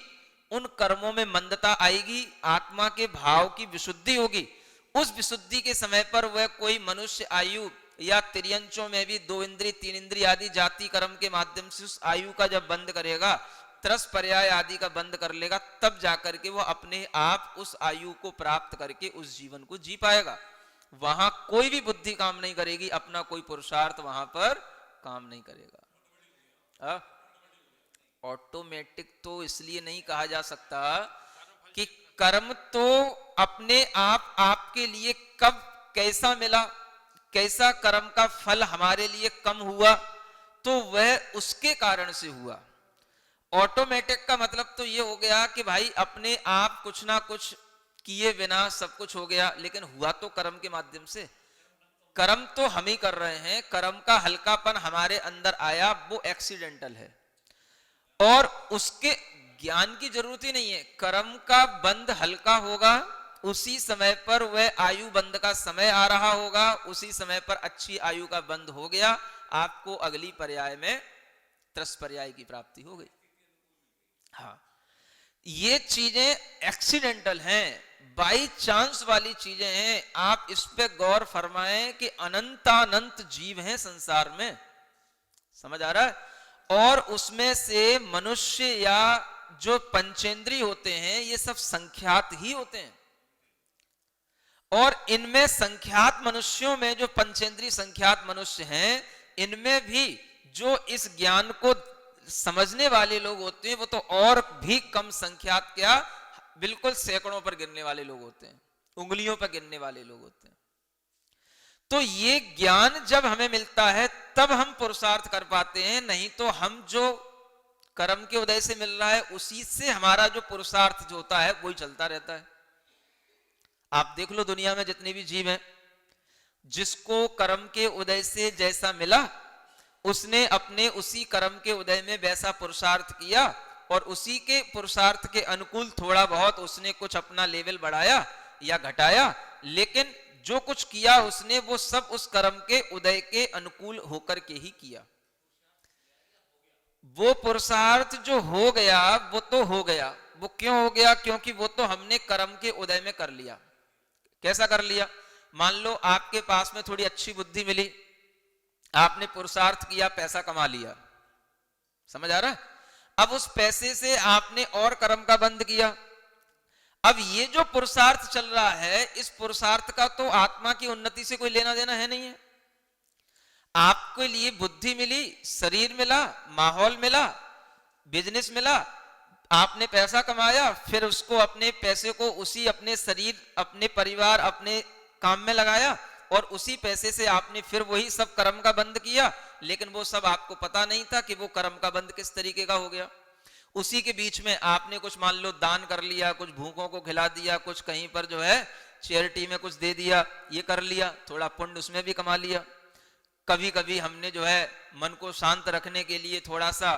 उन कर्मों में मंदता आएगी, आत्मा के भाव की विशुद्धि होगी। उस विशुद्धि के समय पर वह कोई मनुष्य आयु या तिर्यंचों में भी दो इंद्री तीन इंद्री आदि जाति कर्म के माध्यम से उस आयु का जब बंद करेगा, त्रस पर्याय आदि का बंद कर लेगा, तब जाकर के वो अपने आप उस आयु को प्राप्त करके उस जीवन को जी पाएगा। वहां कोई भी बुद्धि काम नहीं करेगी, अपना कोई पुरुषार्थ वहां पर काम नहीं करेगा। ऑटोमेटिक तो इसलिए नहीं कहा जा सकता कि कर्म तो अपने आप आपके लिए कब कैसा मिला, कैसा कर्म का फल हमारे लिए कम हुआ, तो वह उसके कारण से हुआ। ऑटोमेटिक का मतलब तो ये हो गया कि भाई अपने आप कुछ ना कुछ किए बिना सब कुछ हो गया, लेकिन हुआ तो कर्म के माध्यम से। कर्म तो हम ही कर रहे हैं, कर्म का हल्कापन हमारे अंदर आया, वो एक्सीडेंटल है और उसके ज्ञान की जरूरत ही नहीं है। कर्म का बंध हल्का होगा, उसी समय पर वह आयु बंध का समय आ रहा होगा, उसी समय पर अच्छी आयु का बंध हो गया, आपको अगली पर्याय में त्रस पर्याय की प्राप्ति हो गई। हाँ, ये चीजें एक्सीडेंटल हैं, बाई चांस वाली चीजें हैं। आप इस पे गौर फरमाएं कि अनंतानंत जीव हैं संसार में। समझ आ रहा है? और उसमें से मनुष्य या जो पंचेंद्रिय होते हैं, ये सब संख्यात ही होते हैं। और इनमें संख्यात मनुष्यों में जो पंचेंद्रिय संख्यात मनुष्य हैं, इनमें भी जो इस ज्ञान को समझने वाले लोग होते हैं, वो तो और भी कम संख्यात, क्या बिल्कुल सैकड़ों पर गिनने वाले लोग होते हैं, उंगलियों पर गिनने वाले लोग होते हैं। तो ये ज्ञान जब हमें मिलता है तब हम पुरुषार्थ कर पाते हैं, नहीं तो हम जो कर्म के उदय से मिल रहा है उसी से हमारा जो पुरुषार्थ जो होता है वही चलता रहता है। आप देख लो दुनिया में जितने भी जीव हैं, जिसको कर्म के उदय से जैसा मिला, उसने अपने उसी कर्म के उदय में वैसा पुरुषार्थ किया और उसी के पुरुषार्थ के अनुकूल थोड़ा बहुत उसने कुछ अपना लेवल बढ़ाया या घटाया, लेकिन जो कुछ किया उसने वो सब उस कर्म के उदय के अनुकूल होकर के ही किया। वो पुरुषार्थ जो हो गया वो तो हो गया। वो क्यों हो गया? क्योंकि वो तो हमने कर्म के उदय में कर लिया। कैसा कर लिया? मान लो आपके पास में थोड़ी अच्छी बुद्धि मिली, आपने पुरुषार्थ किया, पैसा कमा लिया। समझ आ रहा है? अब उस पैसे से आपने और कर्म का बंध किया। अब ये जो पुरुषार्थ चल रहा है, इस पुरुषार्थ का तो आत्मा की उन्नति से कोई लेना देना है नहीं है। आपके लिए बुद्धि मिली, शरीर मिला, माहौल मिला, बिजनेस मिला, आपने पैसा कमाया, फिर उसको अपने पैसे को उसी अपने शरीर, अपने परिवार, अपने काम में लगाया, और उसी पैसे से आपने फिर वही सब कर्म का बंद किया, लेकिन वो सब आपको पता नहीं था कि वो कर्म का बंद किस तरीके का हो गया। उसी के बीच में आपने कुछ मान लो दान कर लिया, कुछ भूखों को खिला दिया, कुछ कहीं पर जो है चैरिटी में कुछ दे दिया, ये कर लिया, थोड़ा पुण्य उसमें भी कमा लिया। कभी कभी हमने जो है मन को शांत रखने के लिए थोड़ा सा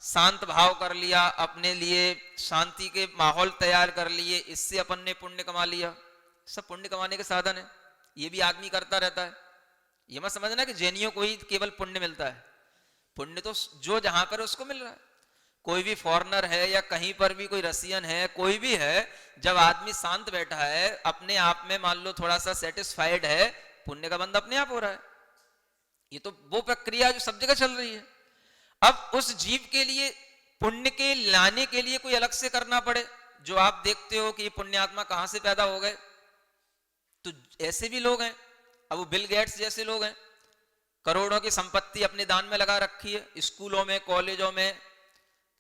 शांत भाव कर लिया, अपने लिए शांति के माहौल तैयार कर लिए, इससे अपन ने पुण्य कमा लिया। सब पुण्य कमाने के साधन है, ये भी आदमी करता रहता है। ये मत समझना कि जैनियों को ही केवल पुण्य मिलता है, पुण्य तो जो जहां पर उसको मिल रहा है। कोई भी फॉरेनर है या कहीं पर भी कोई रसियन है, कोई भी है, जब आदमी शांत बैठा है, अपने आप में मान लो थोड़ा सा सेटिस्फाइड है, पुण्य का बंद अपने आप हो रहा है। ये तो वो प्रक्रिया जो सब जगह चल रही है। अब उस जीव के लिए पुण्य के लाने के लिए कोई अलग से करना पड़े, जो आप देखते हो कि ये पुण्यात्मा कहां से पैदा हो गए, तो ऐसे भी लोग हैं। अब वो बिल गेट्स जैसे लोग हैं, करोड़ों की संपत्ति अपने दान में लगा रखी है, स्कूलों में कॉलेजों में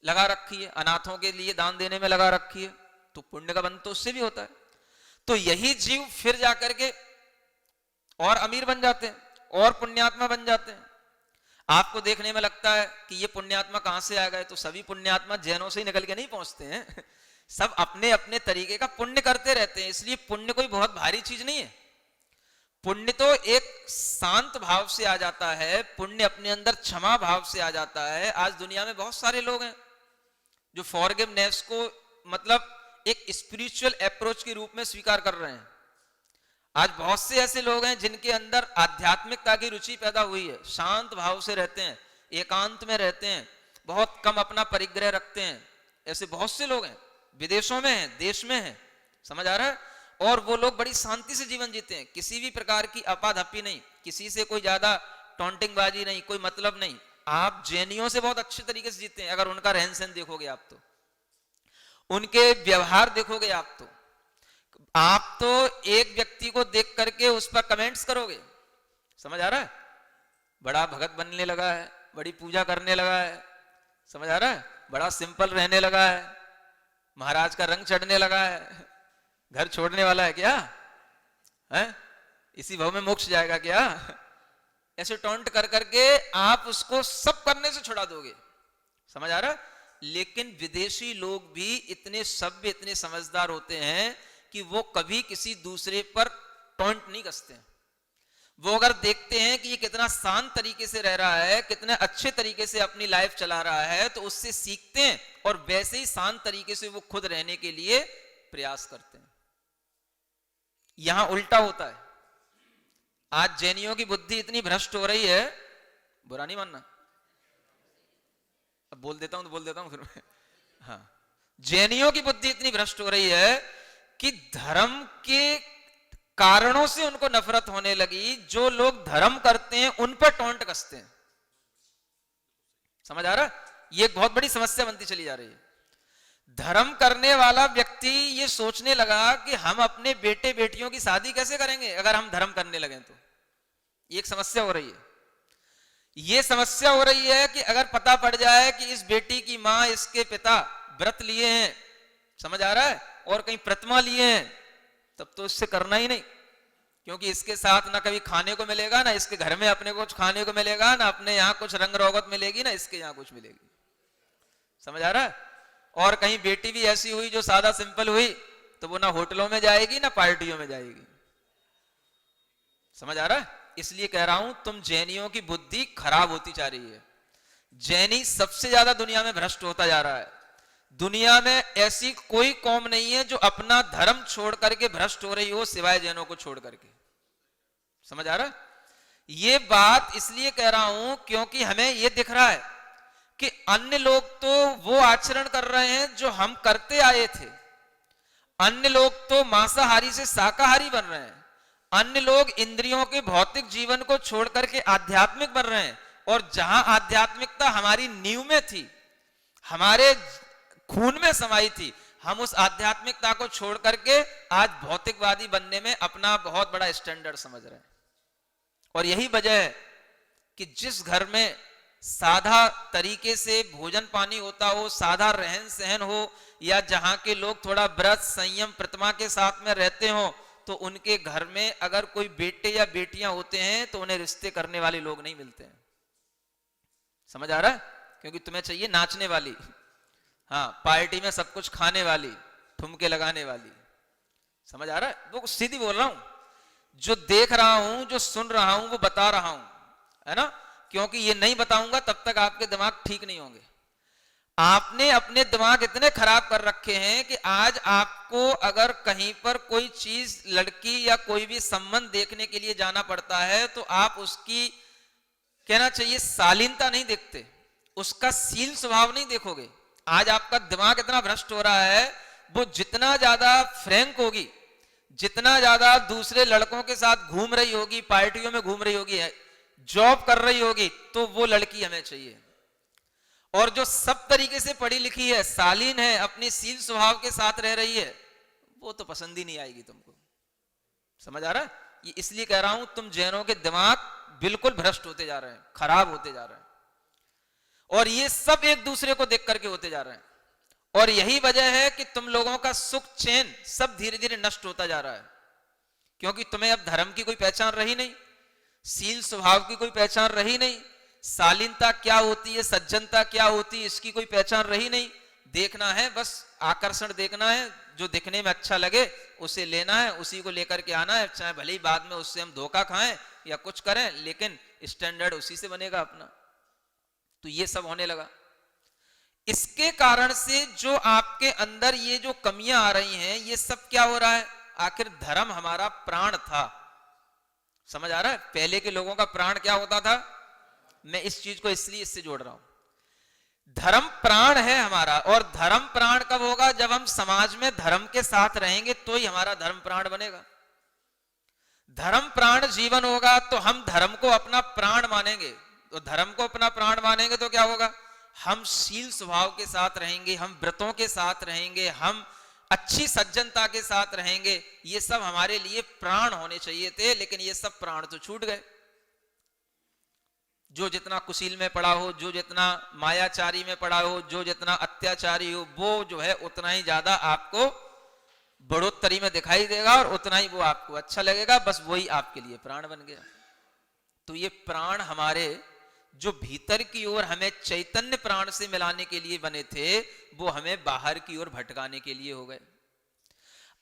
लगा रखी है, अनाथों के लिए दान देने में लगा रखी है, तो पुण्य का बंद तो उससे भी होता है। तो यही जीव फिर जाकर के और अमीर बन जाते हैं और पुण्यात्मा बन जाते हैं। आपको देखने में लगता है कि ये पुण्यात्मा कहां से आ गए, तो सभी पुण्यात्मा जैनों से ही निकल के नहीं पहुंचते हैं। सब अपने अपने तरीके का पुण्य करते रहते हैं। इसलिए पुण्य कोई बहुत भारी चीज नहीं है। पुण्य तो एक शांत भाव से आ जाता है, पुण्य अपने अंदर क्षमा भाव से आ जाता है। आज दुनिया में बहुत सारे लोग हैं जो फॉरगिवनेस को मतलब एक स्पिरिचुअल अप्रोच के रूप में स्वीकार कर रहे हैं। आज बहुत से ऐसे लोग हैं जिनके अंदर आध्यात्मिकता की रुचि पैदा हुई है, शांत भाव से रहते हैं, एकांत में रहते हैं, बहुत कम अपना परिग्रह रखते हैं। ऐसे बहुत से लोग हैं, विदेशों में हैं, देश में हैं, समझ आ रहा है। और वो लोग बड़ी शांति से जीवन जीते हैं, किसी भी प्रकार की अपाधपी नहीं, किसी से कोई ज्यादा टॉन्टिंगबाजी नहीं, कोई मतलब नहीं। आप जैनियों से बहुत अच्छे तरीके से जीते हैं। अगर उनका रहन सहन देखोगे आप, तो उनके व्यवहार देखोगे आप तो एक व्यक्ति को देख करके उस पर कमेंट्स करोगे, समझ आ रहा है। बड़ा भगत बनने लगा है, बड़ी पूजा करने लगा है, समझ आ रहा है, बड़ा सिंपल रहने लगा है, महाराज का रंग चढ़ने लगा है, घर छोड़ने वाला है क्या है, इसी भाव में मोक्ष जाएगा क्या, ऐसे टॉन्ट कर करके आप उसको सब करने से छुड़ा दोगे, समझ आ रहा है। लेकिन विदेशी लोग भी इतने सभ्य, इतने समझदार होते हैं कि वो कभी किसी दूसरे पर टॉन्ट नहीं कसते हैं। वो अगर देखते हैं कि ये कितना शांत तरीके से रह रहा है, कितने अच्छे तरीके से अपनी लाइफ चला रहा है, तो उससे सीखते हैं और वैसे ही शांत तरीके से वो खुद रहने के लिए प्रयास करते हैं। यहां उल्टा होता है। आज जैनियों की बुद्धि इतनी भ्रष्ट हो रही है, बुरा नहीं मानना, अब बोल देता हूं फिर मैं। हाँ, जैनियों की बुद्धि इतनी भ्रष्ट हो रही है कि धर्म के कारणों से उनको नफरत होने लगी। जो लोग धर्म करते हैं उन पर टॉन्ट कसते हैं, समझ आ रहा है। ये एक बहुत बड़ी समस्या बनती चली जा रही है। धर्म करने वाला व्यक्ति ये सोचने लगा कि हम अपने बेटे बेटियों की शादी कैसे करेंगे अगर हम धर्म करने लगे, तो ये एक समस्या हो रही है। ये समस्या हो रही है कि अगर पता पड़ जाए कि इस बेटी की मां, इसके पिता व्रत लिए हैं, समझ आ रहा है, और कहीं प्रतिमा लिए हैं, तब तो इससे करना ही नहीं, क्योंकि इसके साथ ना कभी खाने को मिलेगा, ना इसके घर में अपने को कुछ खाने को मिलेगा, ना अपने यहां कुछ रंग रोगत मिलेगी, ना इसके यहां कुछ मिलेगी, समझ आ रहा है। और कहीं बेटी भी ऐसी हुई जो सादा सिंपल हुई, तो वो ना होटलों में जाएगी ना पार्टियों में जाएगी, समझ आ रहा है। इसलिए कह रहा हूं, तुम जैनियों की बुद्धि खराब होती जा रही है। जैनी सबसे ज्यादा दुनिया में भ्रष्ट होता जा रहा है। दुनिया में ऐसी कोई कौम नहीं है जो अपना धर्म छोड़ करके भ्रष्ट हो रही हो, सिवाय जैनों को छोड़ करके, समझ आ रहा है। ये बात इसलिए कह रहा हूं क्योंकि हमें यह दिख रहा है कि अन्य लोग तो वो आचरण कर रहे हैं जो हम करते आए थे। अन्य लोग तो मांसाहारी से शाकाहारी बन रहे हैं। अन्य लोग इंद्रियों के भौतिक जीवन को छोड़ करके आध्यात्मिक बन रहे हैं। और जहां आध्यात्मिकता हमारी नींव में थी, हमारे खून में समाई थी, हम उस आध्यात्मिकता को छोड़ करके आज भौतिकवादी बनने में अपना बहुत बड़ा स्टैंडर्ड समझ रहे हैं। और यही वजह है कि जिस घर में साधा तरीके से भोजन पानी होता हो, साधा रहन सहन हो, या जहां के लोग थोड़ा व्रत संयम प्रतिमा के साथ में रहते हो, तो उनके घर में अगर कोई बेटे या बेटियां होते हैं तो उन्हें रिश्ते करने वाले लोग नहीं मिलते हैं। समझ आ रहा है? क्योंकि तुम्हें चाहिए नाचने वाली, हाँ, पार्टी में सब कुछ खाने वाली, ठुमके लगाने वाली। समझ आ रहा है? वो सीधी बोल रहा हूं, जो देख रहा हूं, जो सुन रहा हूं, वो बता रहा हूं, है ना? क्योंकि ये नहीं बताऊंगा तब तक आपके दिमाग ठीक नहीं होंगे। आपने अपने दिमाग इतने खराब कर रखे हैं कि आज आपको अगर कहीं पर कोई चीज, लड़की या कोई भी संबंध देखने के लिए जाना पड़ता है तो आप उसकी, कहना चाहिए, शालीनता नहीं देखते, उसका सील स्वभाव नहीं देखोगे। आज आपका दिमाग इतना भ्रष्ट हो रहा है, वो जितना ज्यादा फ्रैंक होगी, जितना ज्यादा दूसरे लड़कों के साथ घूम रही होगी, पार्टियों में घूम रही होगी, जॉब कर रही होगी, तो वो लड़की हमें चाहिए। और जो सब तरीके से पढ़ी लिखी है, शालीन है, अपने सील स्वभाव के साथ रह रही है, वो तो पसंद ही नहीं आएगी तुमको। समझ आ रहा है? ये इसलिए कह रहा हूं, तुम जैनों के दिमाग बिल्कुल भ्रष्ट होते जा रहे हैं, खराब होते जा रहे हैं, और ये सब एक दूसरे को देख करके होते जा रहे हैं। और यही वजह है कि तुम लोगों का सुख चैन सब धीरे धीरे नष्ट होता जा रहा है, क्योंकि तुम्हें अब धर्म की कोई पहचान रही नहीं, सील स्वभाव की कोई पहचान रही नहीं, शालीनता क्या होती है, सज्जनता क्या होती है, इसकी कोई पहचान रही नहीं। देखना है, बस आकर्षण देखना है, जो दिखने में अच्छा लगे उसे लेना है, उसी को लेकर के आना है, चाहे भले ही बाद में उससे हम धोखा खाएं या कुछ करें, लेकिन स्टैंडर्ड उसी से बनेगा अपना। तो ये सब होने लगा। इसके कारण से जो आपके अंदर ये जो कमियां आ रही हैं, ये सब क्या हो रहा है? आखिर धर्म हमारा प्राण था। समझ आ रहा है? पहले के लोगों का प्राण क्या होता था? मैं इस चीज को इसलिए इससे जोड़ रहा हूं, धर्म प्राण है हमारा। और धर्म प्राण कब होगा? जब हम समाज में धर्म के साथ रहेंगे तो ही हमारा धर्म प्राण बनेगा। धर्म प्राण जीवन होगा तो हम धर्म को अपना प्राण मानेंगे। तो धर्म को अपना प्राण मानेंगे तो क्या होगा? हम शील स्वभाव के साथ रहेंगे, हम व्रतों के साथ रहेंगे, हम अच्छी सज्जनता के साथ रहेंगे। ये सब हमारे लिए प्राण होने चाहिए थे, लेकिन ये सब प्राण तो छूट गए। जो जितना कुशील में पड़ा हो, जो जितना मायाचारी में पड़ा हो, जो जितना अत्याचारी हो, वो जो है उतना ही ज्यादा आपको बढ़ोतरी में दिखाई देगा और उतना ही वो आपको अच्छा लगेगा। बस वही आपके लिए प्राण बन गया। तो ये प्राण हमारे जो भीतर की ओर हमें चैतन्य प्राण से मिलाने के लिए बने थे, वो हमें बाहर की ओर भटकाने के लिए हो गए।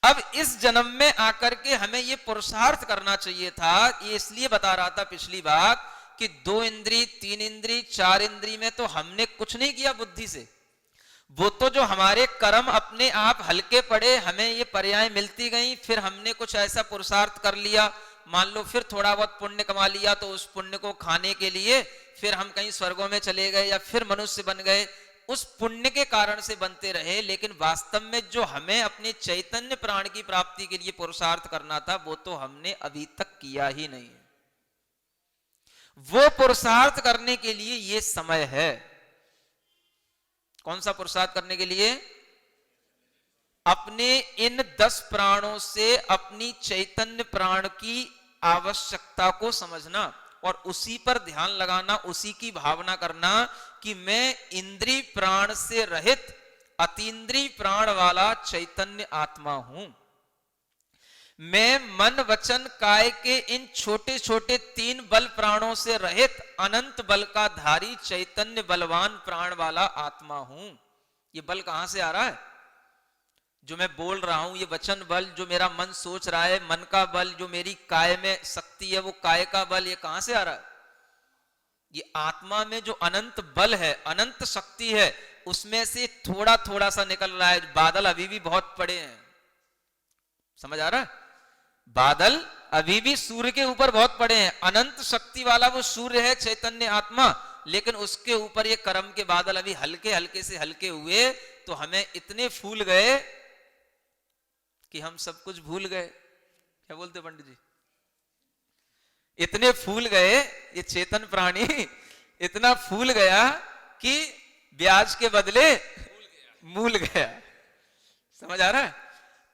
अब इस जन्म में आकर के हमें ये पुरुषार्थ करना चाहिए था। ये इसलिए बता रहा था पिछली बात कि 2 इंद्री, 3 इंद्री, 4 इंद्री में तो हमने कुछ नहीं किया बुद्धि से। वो तो जो हमारे कर्म अपने आप हल्के पड़े, हमें ये पर्याय मिलती गई, फिर हमने कुछ ऐसा पुरुषार्थ कर लिया, मान लो फिर थोड़ा बहुत पुण्य कमा लिया, तो उस पुण्य को खाने के लिए फिर हम कहीं स्वर्गों में चले गए या फिर मनुष्य बन गए। उस पुण्य के कारण से बनते रहे, लेकिन वास्तव में जो हमें अपने चैतन्य प्राण की प्राप्ति के लिए पुरुषार्थ करना था, वो तो हमने अभी तक किया ही नहीं है। वो पुरुषार्थ करने के लिए ये समय है। कौन सा पुरुषार्थ करने के लिए? अपने इन 10 प्राणों से अपनी चैतन्य प्राण की आवश्यकता को समझना और उसी पर ध्यान लगाना, उसी की भावना करना कि मैं इंद्रिय प्राण से रहित अतीन्द्रिय प्राण वाला चैतन्य आत्मा हूं। मैं मन वचन काय के इन छोटे छोटे 3 बल प्राणों से रहित अनंत बल का धारी चैतन्य बलवान प्राण वाला आत्मा हूं। ये बल कहां से आ रहा है? जो मैं बोल रहा हूं, ये वचन बल, जो मेरा मन सोच रहा है, मन का बल, जो मेरी काय में शक्ति है, वो काय का बल, ये कहां से आ रहा है? ये आत्मा में जो अनंत बल है, अनंत शक्ति है, उसमें से थोड़ा थोड़ा सा निकल रहा है। बादल अभी भी बहुत पड़े हैं। समझ आ रहा है? बादल अभी भी सूर्य के ऊपर बहुत पड़े हैं। अनंत शक्ति वाला वो सूर्य है, चैतन्य आत्मा, लेकिन उसके ऊपर ये कर्म के बादल अभी हल्के हल्के से हल्के हुए, तो हमें इतने फूल गए कि हम सब कुछ भूल गए। क्या बोलते पंडित जी? इतने फूल गए, ये चेतन प्राणी इतना फूल गया कि ब्याज के बदले मूल गया। समझ आ रहा है?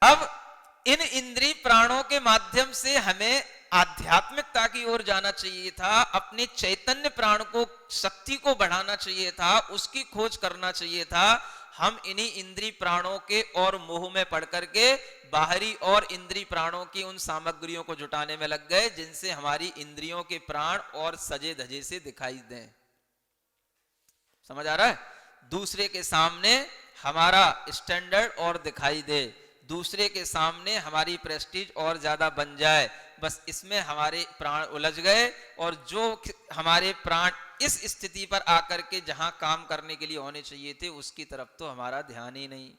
अब इन इंद्रिय प्राणों के माध्यम से हमें आध्यात्मिकता की ओर जाना चाहिए था, अपने चैतन्य प्राण को, शक्ति को बढ़ाना चाहिए था, उसकी खोज करना चाहिए था। हम इन्हीं इंद्रिय प्राणों के और मोह में पड़ करके बाहरी और इंद्रिय प्राणों की उन सामग्रियों को जुटाने में लग गए जिनसे हमारी इंद्रियों के प्राण और सजे धजे से दिखाई दें। समझ आ रहा है? दूसरे के सामने हमारा स्टैंडर्ड और दिखाई दे, दूसरे के सामने हमारी प्रेस्टीज और ज्यादा बन जाए, बस इसमें हमारे प्राण उलझ गए। और जो हमारे प्राण इस स्थिति पर आकर के जहां काम करने के लिए होने चाहिए थे उसकी तरफ तो हमारा ध्यान ही नहीं।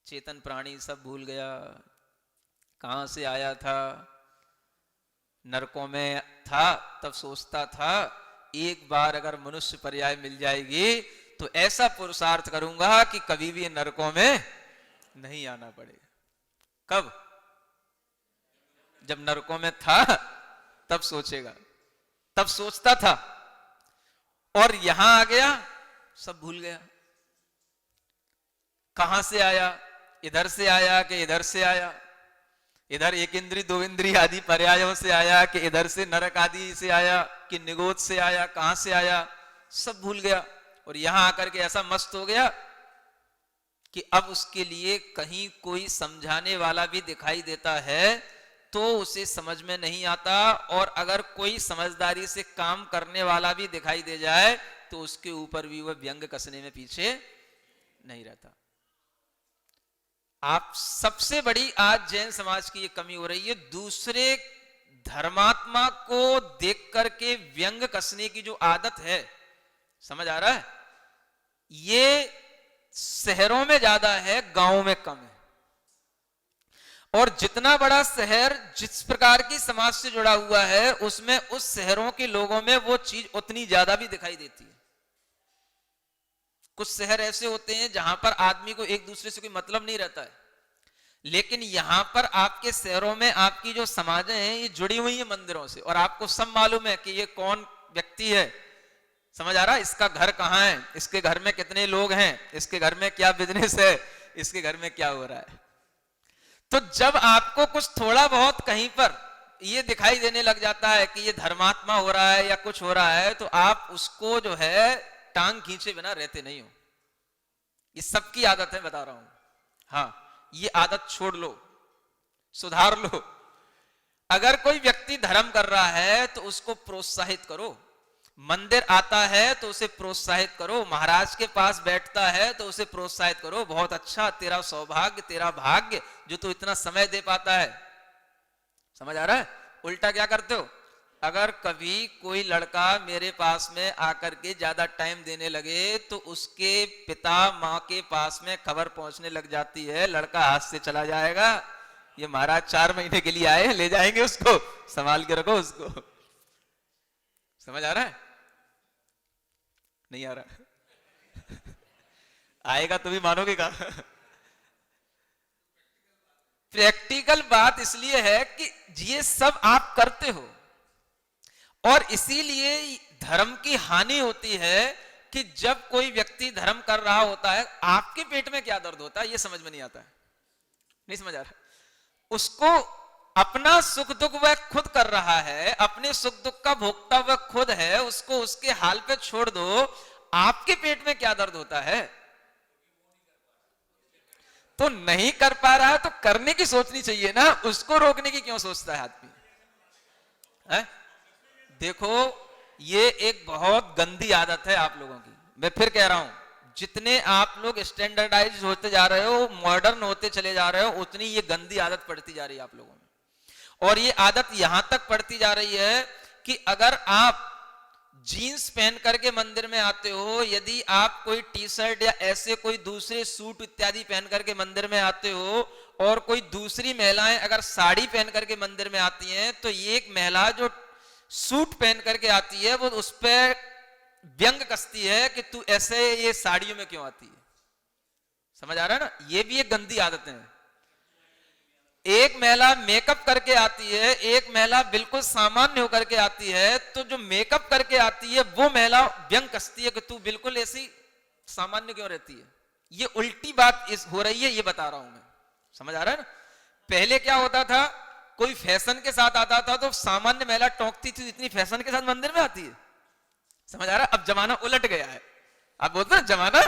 चेतन प्राणी सब भूल गया, कहां से आया था, नरकों में था तब सोचता था एक बार अगर मनुष्य पर्याय मिल जाएगी तो ऐसा पुरुषार्थ करूंगा कि कभी भी नरकों में नहीं आना पड़ेगा। कब? जब नरकों में था तब सोचेगा, तब सोचता था, और यहां आ गया सब भूल गया। कहां से आया? इधर से आया कि इधर से आया? इधर एक इंद्री दो इंद्री आदि पर्यायों से आया कि इधर से नरक आदि से आया कि निगोद से आया? कहां से आया? सब भूल गया। और यहां आकर के ऐसा मस्त हो गया कि अब उसके लिए कहीं कोई समझाने वाला भी दिखाई देता है तो उसे समझ में नहीं आता, और अगर कोई समझदारी से काम करने वाला भी दिखाई दे जाए तो उसके ऊपर भी वह व्यंग कसने में पीछे नहीं रहता। आप सबसे बड़ी आज जैन समाज की ये कमी हो रही है, दूसरे धर्मात्मा को देख करके व्यंग कसने की जो आदत है, समझ आ रहा है, ये शहरों में ज्यादा है, गांवों में कम है। और जितना बड़ा शहर जिस प्रकार की समाज से जुड़ा हुआ है उसमें उस शहरों के लोगों में वो चीज उतनी ज्यादा भी दिखाई देती है। कुछ शहर ऐसे होते हैं जहां पर आदमी को एक दूसरे से कोई मतलब नहीं रहता है, लेकिन यहां पर आपके शहरों में आपकी जो समाजें हैं ये जुड़ी हुई है मंदिरों से, और आपको सब मालूम है कि ये कौन व्यक्ति है। समझ आ रहा है? इसका घर कहां है, इसके घर में कितने लोग हैं, इसके घर में क्या बिजनेस है, इसके घर में क्या हो रहा है। तो जब आपको कुछ थोड़ा बहुत कहीं पर ये दिखाई देने लग जाता है कि ये धर्मात्मा हो रहा है या कुछ हो रहा है, तो आप उसको जो है टांग खींचे बिना रहते नहीं हो। ये सबकी आदत है, बता रहा हूं। हाँ, ये आदत छोड़ लो, सुधार लो। अगर कोई व्यक्ति धर्म कर रहा है तो उसको प्रोत्साहित करो, मंदिर आता है तो उसे प्रोत्साहित करो, महाराज के पास बैठता है तो उसे प्रोत्साहित करो, बहुत अच्छा, तेरा सौभाग्य, तेरा भाग्य जो तू इतना समय दे पाता है। समझ आ रहा है? उल्टा क्या करते हो? अगर कभी कोई लड़का मेरे पास में आकर के ज्यादा टाइम देने लगे तो उसके पिता माँ के पास में खबर पहुंचने लग जाती है, लड़का हाथ से चला जाएगा, ये महाराज 4 महीने के लिए आए, ले जाएंगे उसको, संभाल के रखो उसको। समझ आ रहा है? नहीं आ रहा? आएगा तो भी मानोगे का? प्रैक्टिकल बात इसलिए है कि ये सब आप करते हो, और इसीलिए धर्म की हानि होती है कि जब कोई व्यक्ति धर्म कर रहा होता है, आपके पेट में क्या दर्द होता है ये समझ में नहीं आता है। नहीं समझ आ रहा? उसको अपना सुख दुख वह खुद कर रहा है, अपने सुख दुख का भोगता वह खुद है, उसको उसके हाल पे छोड़ दो। आपके पेट में क्या दर्द होता है? तो नहीं कर पा रहा तो करने की सोचनी चाहिए ना, उसको रोकने की क्यों सोचता है आदमी? है? देखो, ये एक बहुत गंदी आदत है आप लोगों की। मैं फिर कह रहा हूं, जितने आप लोग स्टैंडर्डाइज होते जा रहे हो, मॉडर्न होते चले जा रहे हो, उतनी ये गंदी आदत पड़ती जा रही है आप लोगों में। और ये आदत यहां तक पड़ती जा रही है कि अगर आप जीन्स पहन करके मंदिर में आते हो, यदि आप कोई टी शर्ट या ऐसे कोई दूसरे सूट इत्यादि पहन करके मंदिर में आते हो, और कोई दूसरी महिलाएं अगर साड़ी पहन करके मंदिर में आती हैं, तो ये एक महिला जो सूट पहन करके आती है वो उस पर व्यंग कसती है कि तू ऐसे ये साड़ियों में क्यों आती है। समझ आ रहा है ना? ये भी एक गंदी आदत है। एक महिला मेकअप करके आती है, एक महिला बिल्कुल सामान्य होकर के आती है, तो जो मेकअप करके आती है वो महिला व्यंग कसती है कि तू बिल्कुल ऐसी सामान्य क्यों रहती है। ये उल्टी बात हो रही है, ये बता रहा हूं मैं। समझ आ रहा है ना? पहले क्या होता था कोई फैशन के साथ आता था तो सामान्य महिला टोंकती थी, इतनी फैशन के साथ मंदिर में आती है। समझ आ रहा? अब जमाना उलट गया है। आप बोलते हैं जमाना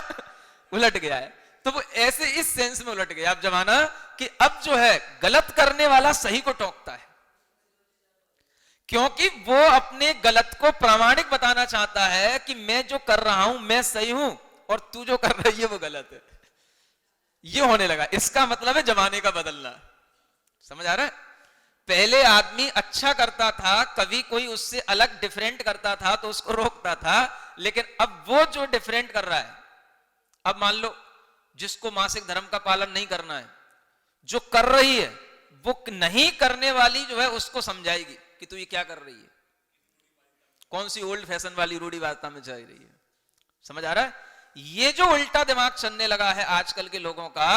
उलट गया है, तो वो ऐसे इस सेंस में उलट गया अब जमाना कि अब जो है गलत करने वाला सही को टोकता है, क्योंकि वो अपने गलत को प्रामाणिक बताना चाहता है कि मैं जो कर रहा हूं मैं सही हूं और तू जो कर रही है वो गलत है। ये होने लगा। इसका मतलब है जमाने का बदलना। समझ आ रहा है? पहले आदमी अच्छा करता था, कभी कोई उससे अलग डिफरेंट करता था तो उसको रोकता था, लेकिन अब वो जो डिफरेंट कर रहा है, अब मान लो जिसको मासिक धर्म का पालन नहीं करना है, जो कर रही है वो नहीं करने वाली जो है उसको समझाएगी कि तू ये क्या कर रही है, कौन सी ओल्ड फैशन वाली रूढ़िवादिता में जा रही है। समझ आ रहा है? ये जो उल्टा दिमाग चलने लगा है आजकल के लोगों का,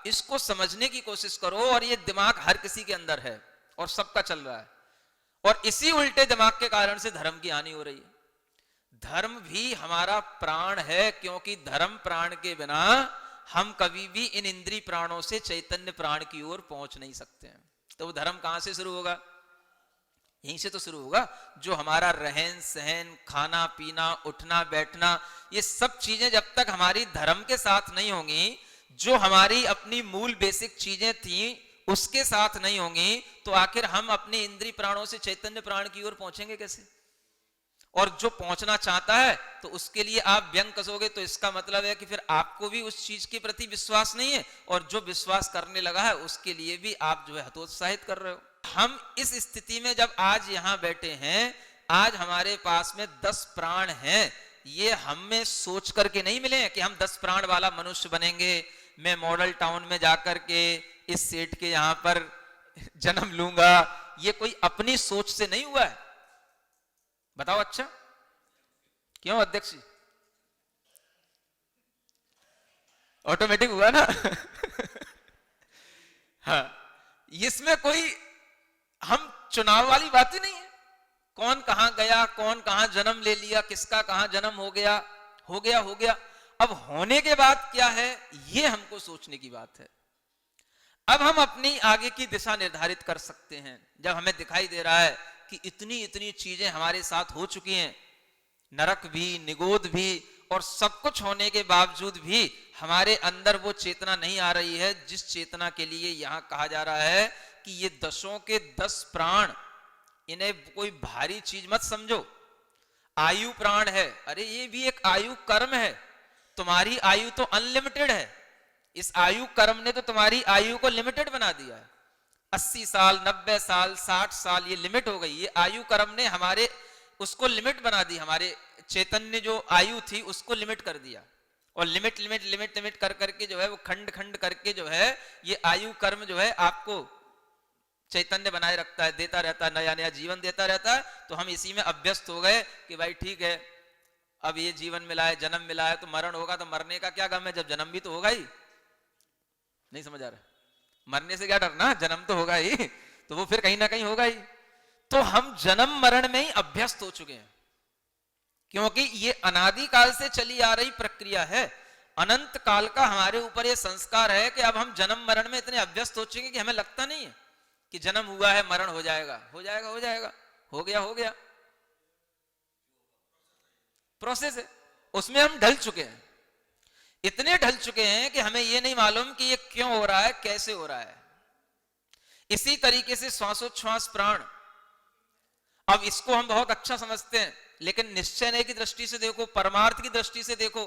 इसको समझने की कोशिश करो। और ये दिमाग हर किसी के अंदर है और सबका चल रहा है, और इसी उल्टे दिमाग के कारण से धर्म की हानि हो रही है। धर्म भी हमारा प्राण है, क्योंकि धर्म प्राण के बिना हम कभी भी इन इंद्रिय प्राणों से चैतन्य प्राण की ओर पहुंच नहीं सकते हैं। तो वो धर्म कहां से शुरू होगा? यहीं से तो शुरू होगा। जो हमारा रहन सहन, खाना पीना, उठना बैठना, ये सब चीजें जब तक हमारी धर्म के साथ नहीं होंगी, जो हमारी अपनी मूल बेसिक चीजें थी उसके साथ नहीं होंगी, तो आखिर हम अपने इंद्रिय प्राणों से चैतन्य प्राण की ओर पहुंचेंगे कैसे? और जो पहुंचना चाहता है तो उसके लिए आप व्यंग कसोगे, तो इसका मतलब है कि फिर आपको भी उस चीज के प्रति विश्वास नहीं है, और जो विश्वास करने लगा है उसके लिए भी आप जो है हतोत्साहित कर रहे हो। हम इस स्थिति में जब आज यहां बैठे हैं, आज हमारे पास में 10 प्राण हैं, ये हम में सोच करके नहीं मिले हैं कि हम 10 प्राण वाला मनुष्य बनेंगे, मैं मॉडल टाउन में जाकर के इस सेठ के यहां पर जन्म लूंगा। ये कोई अपनी सोच से नहीं हुआ है। बताओ अच्छा क्यों अध्यक्ष जी? ऑटोमेटिक हुआ ना? हाँ, इसमें कोई हम चुनाव वाली बात ही नहीं है। कौन कहां गया, कौन कहां जन्म ले लिया, किसका कहां जन्म हो गया, हो गया हो गया। अब होने के बाद क्या है, ये हमको सोचने की बात है। अब हम अपनी आगे की दिशा निर्धारित कर सकते हैं जब हमें दिखाई दे रहा है कि इतनी इतनी चीजें हमारे साथ हो चुकी हैं, नरक भी, निगोद भी, और सब कुछ होने के बावजूद भी हमारे अंदर वो चेतना नहीं आ रही है जिस चेतना के लिए यहां कहा जा रहा है कि ये 10 के 10 प्राण, इन्हें कोई भारी चीज मत समझो। आयु प्राण है, अरे ये भी एक आयु कर्म है। तुम्हारी आयु तो अनलिमिटेड है, इस आयु कर्म ने तो तुम्हारी आयु को लिमिटेड बना दिया है। 80 साल, 90 साल, 60 साल ये लिमिट हो गई। ये आयु कर्म ने हमारे उसको लिमिट बना दी, हमारे चैतन्य जो आयु थी उसको लिमिट कर दिया, और लिमिट लिमिट लिमिट लिमिट कर करके जो है वो खंड खंड करके जो है ये आयु कर्म जो है आपको चैतन्य बनाए रखता है, देता रहता है, नया नया जीवन देता रहता है। तो हम इसी में अभ्यस्त हो गए कि भाई ठीक है, अब ये जीवन मिला है, जन्म मिला है, तो मरण होगा, तो मरने का क्या गम है, जब जन्म भी तो होगा ही। नहीं समझ आ रहा? मरने से क्या डरना, जन्म तो होगा ही, तो वो फिर कहीं ना कहीं होगा ही। तो हम जन्म मरण में ही अभ्यस्त हो चुके हैं, क्योंकि ये अनादि काल से चली आ रही प्रक्रिया है। अनंत काल का हमारे ऊपर ये संस्कार है कि अब हम जन्म मरण में इतने अभ्यस्त हो चुके हैं कि हमें लगता नहीं है कि जन्म हुआ है मरण हो जाएगा, हो जाएगा हो जाएगा, हो गया हो गया, प्रोसेस है, उसमें हम ढल चुके हैं। इतने ढल चुके हैं कि हमें यह नहीं मालूम कि ये क्यों हो रहा है, कैसे हो रहा है। इसी तरीके से श्वासोच्छ्वास प्राण, अब इसको हम बहुत अच्छा समझते हैं, लेकिन निश्चय की दृष्टि से देखो, परमार्थ की दृष्टि से देखो,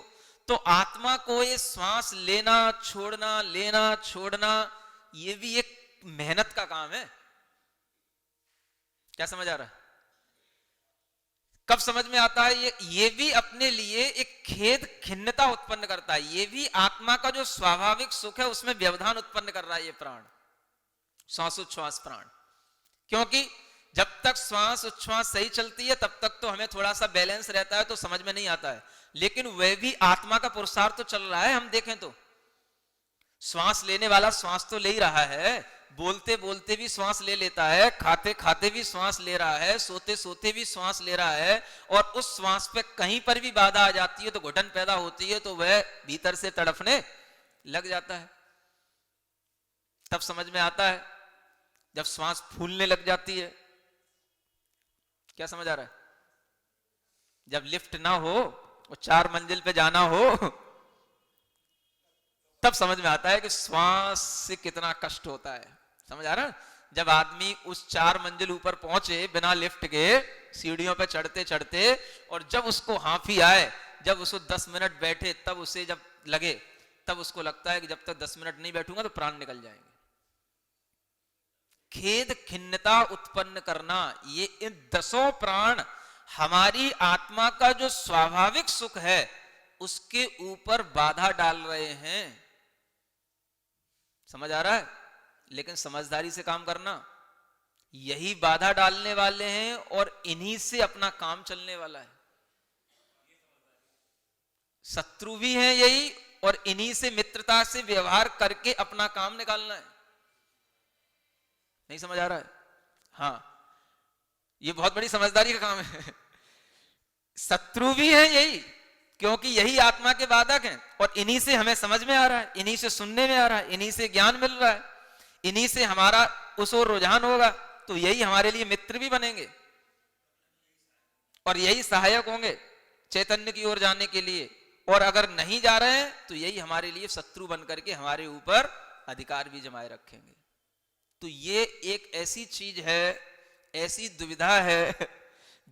तो आत्मा को ये श्वास लेना छोड़ना ये भी एक मेहनत का काम है। क्या समझ आ रहा है? कब समझ में आता है? ये भी अपने लिए एक खेद खिन्नता उत्पन्न करता है। ये भी आत्मा का जो स्वाभाविक सुख है उसमें व्यवधान उत्पन्न कर रहा है ये प्राण, श्वासोच्छ्वास प्राण। क्योंकि जब तक श्वास उच्छ्वास सही चलती है तब तक तो हमें थोड़ा सा बैलेंस रहता है, तो समझ में नहीं आता है, लेकिन वह भी आत्मा का पुरुषार्थ तो चल रहा है। हम देखें तो श्वास लेने वाला श्वास तो ले ही रहा है, बोलते बोलते भी श्वास ले लेता है, खाते खाते भी श्वास ले रहा है, सोते सोते भी श्वास ले रहा है, और उस श्वास पे कहीं पर भी बाधा आ जाती है तो घुटन पैदा होती है, तो वह भीतर से तड़फने लग जाता है। तब समझ में आता है जब श्वास फूलने लग जाती है, क्या समझ आ रहा है? जब लिफ्ट ना हो और 4 मंजिल पे जाना हो, तब समझ में आता है कि श्वास से कितना कष्ट होता है। समझ आ रहा है? जब आदमी उस 4 मंजिल ऊपर पहुंचे बिना लिफ्ट के, सीढ़ियों पे चढ़ते चढ़ते, और जब उसको हांफी आए, जब उसको 10 मिनट बैठे, तब उसे जब लगे, तब उसको लगता है कि जब तक 10 मिनट नहीं बैठूंगा तो प्राण निकल जाएंगे। खेद खिन्नता उत्पन्न करना, ये इन 10 प्राण हमारी आत्मा का जो स्वाभाविक सुख है उसके ऊपर बाधा डाल रहे हैं। समझ आ रहा है? लेकिन समझदारी से काम करना, यही बाधा डालने वाले हैं और इन्हीं से अपना काम चलने वाला है। शत्रु भी हैं यही, और इन्हीं से मित्रता से व्यवहार करके अपना काम निकालना है। नहीं समझ आ रहा है? हाँ, ये बहुत बड़ी समझदारी का काम है। शत्रु भी हैं यही, क्योंकि यही आत्मा के बाधक हैं, और इन्हीं से हमें समझ में आ रहा है, इन्हीं से सुनने में आ रहा है, इन्हीं से ज्ञान मिल रहा है, इन्हीं से हमारा उस ओर रुझान होगा, तो यही हमारे लिए मित्र भी बनेंगे और यही सहायक होंगे चैतन्य की ओर जाने के लिए। और अगर नहीं जा रहे हैं तो यही हमारे लिए शत्रु बन करके हमारे ऊपर अधिकार भी जमाए रखेंगे। तो ये एक ऐसी चीज है, ऐसी दुविधा है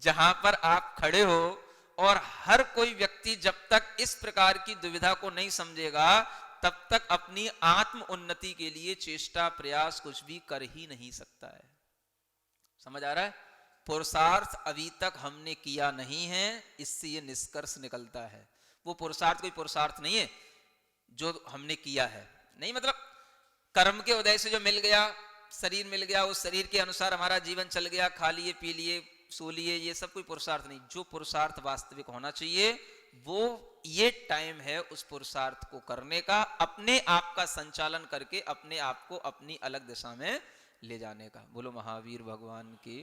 जहां पर आप खड़े हो, और हर कोई व्यक्ति जब तक इस प्रकार की दुविधा को नहीं समझेगा तब तक अपनी आत्म उन्नति के लिए चेष्टा प्रयास कुछ भी कर ही नहीं सकता है। समझ आ रहा है? पुरुषार्थ अभी तक हमने किया नहीं है, इससे ये निष्कर्ष निकलता है। वो पुरुषार्थ कोई पुरुषार्थ नहीं है जो हमने किया है, नहीं, मतलब कर्म के उदय से जो मिल गया, शरीर मिल गया, उस शरीर के अनुसार हमारा जीवन चल गया, खा लिए पी लिए सो लिए, ये सब कोई पुरुषार्थ नहीं। जो पुरुषार्थ वास्तविक होना चाहिए वो ये टाइम है उस पुरुषार्थ को करने का, अपने आप का संचालन करके अपने आप को अपनी अलग दिशा में ले जाने का। बोलो महावीर भगवान की।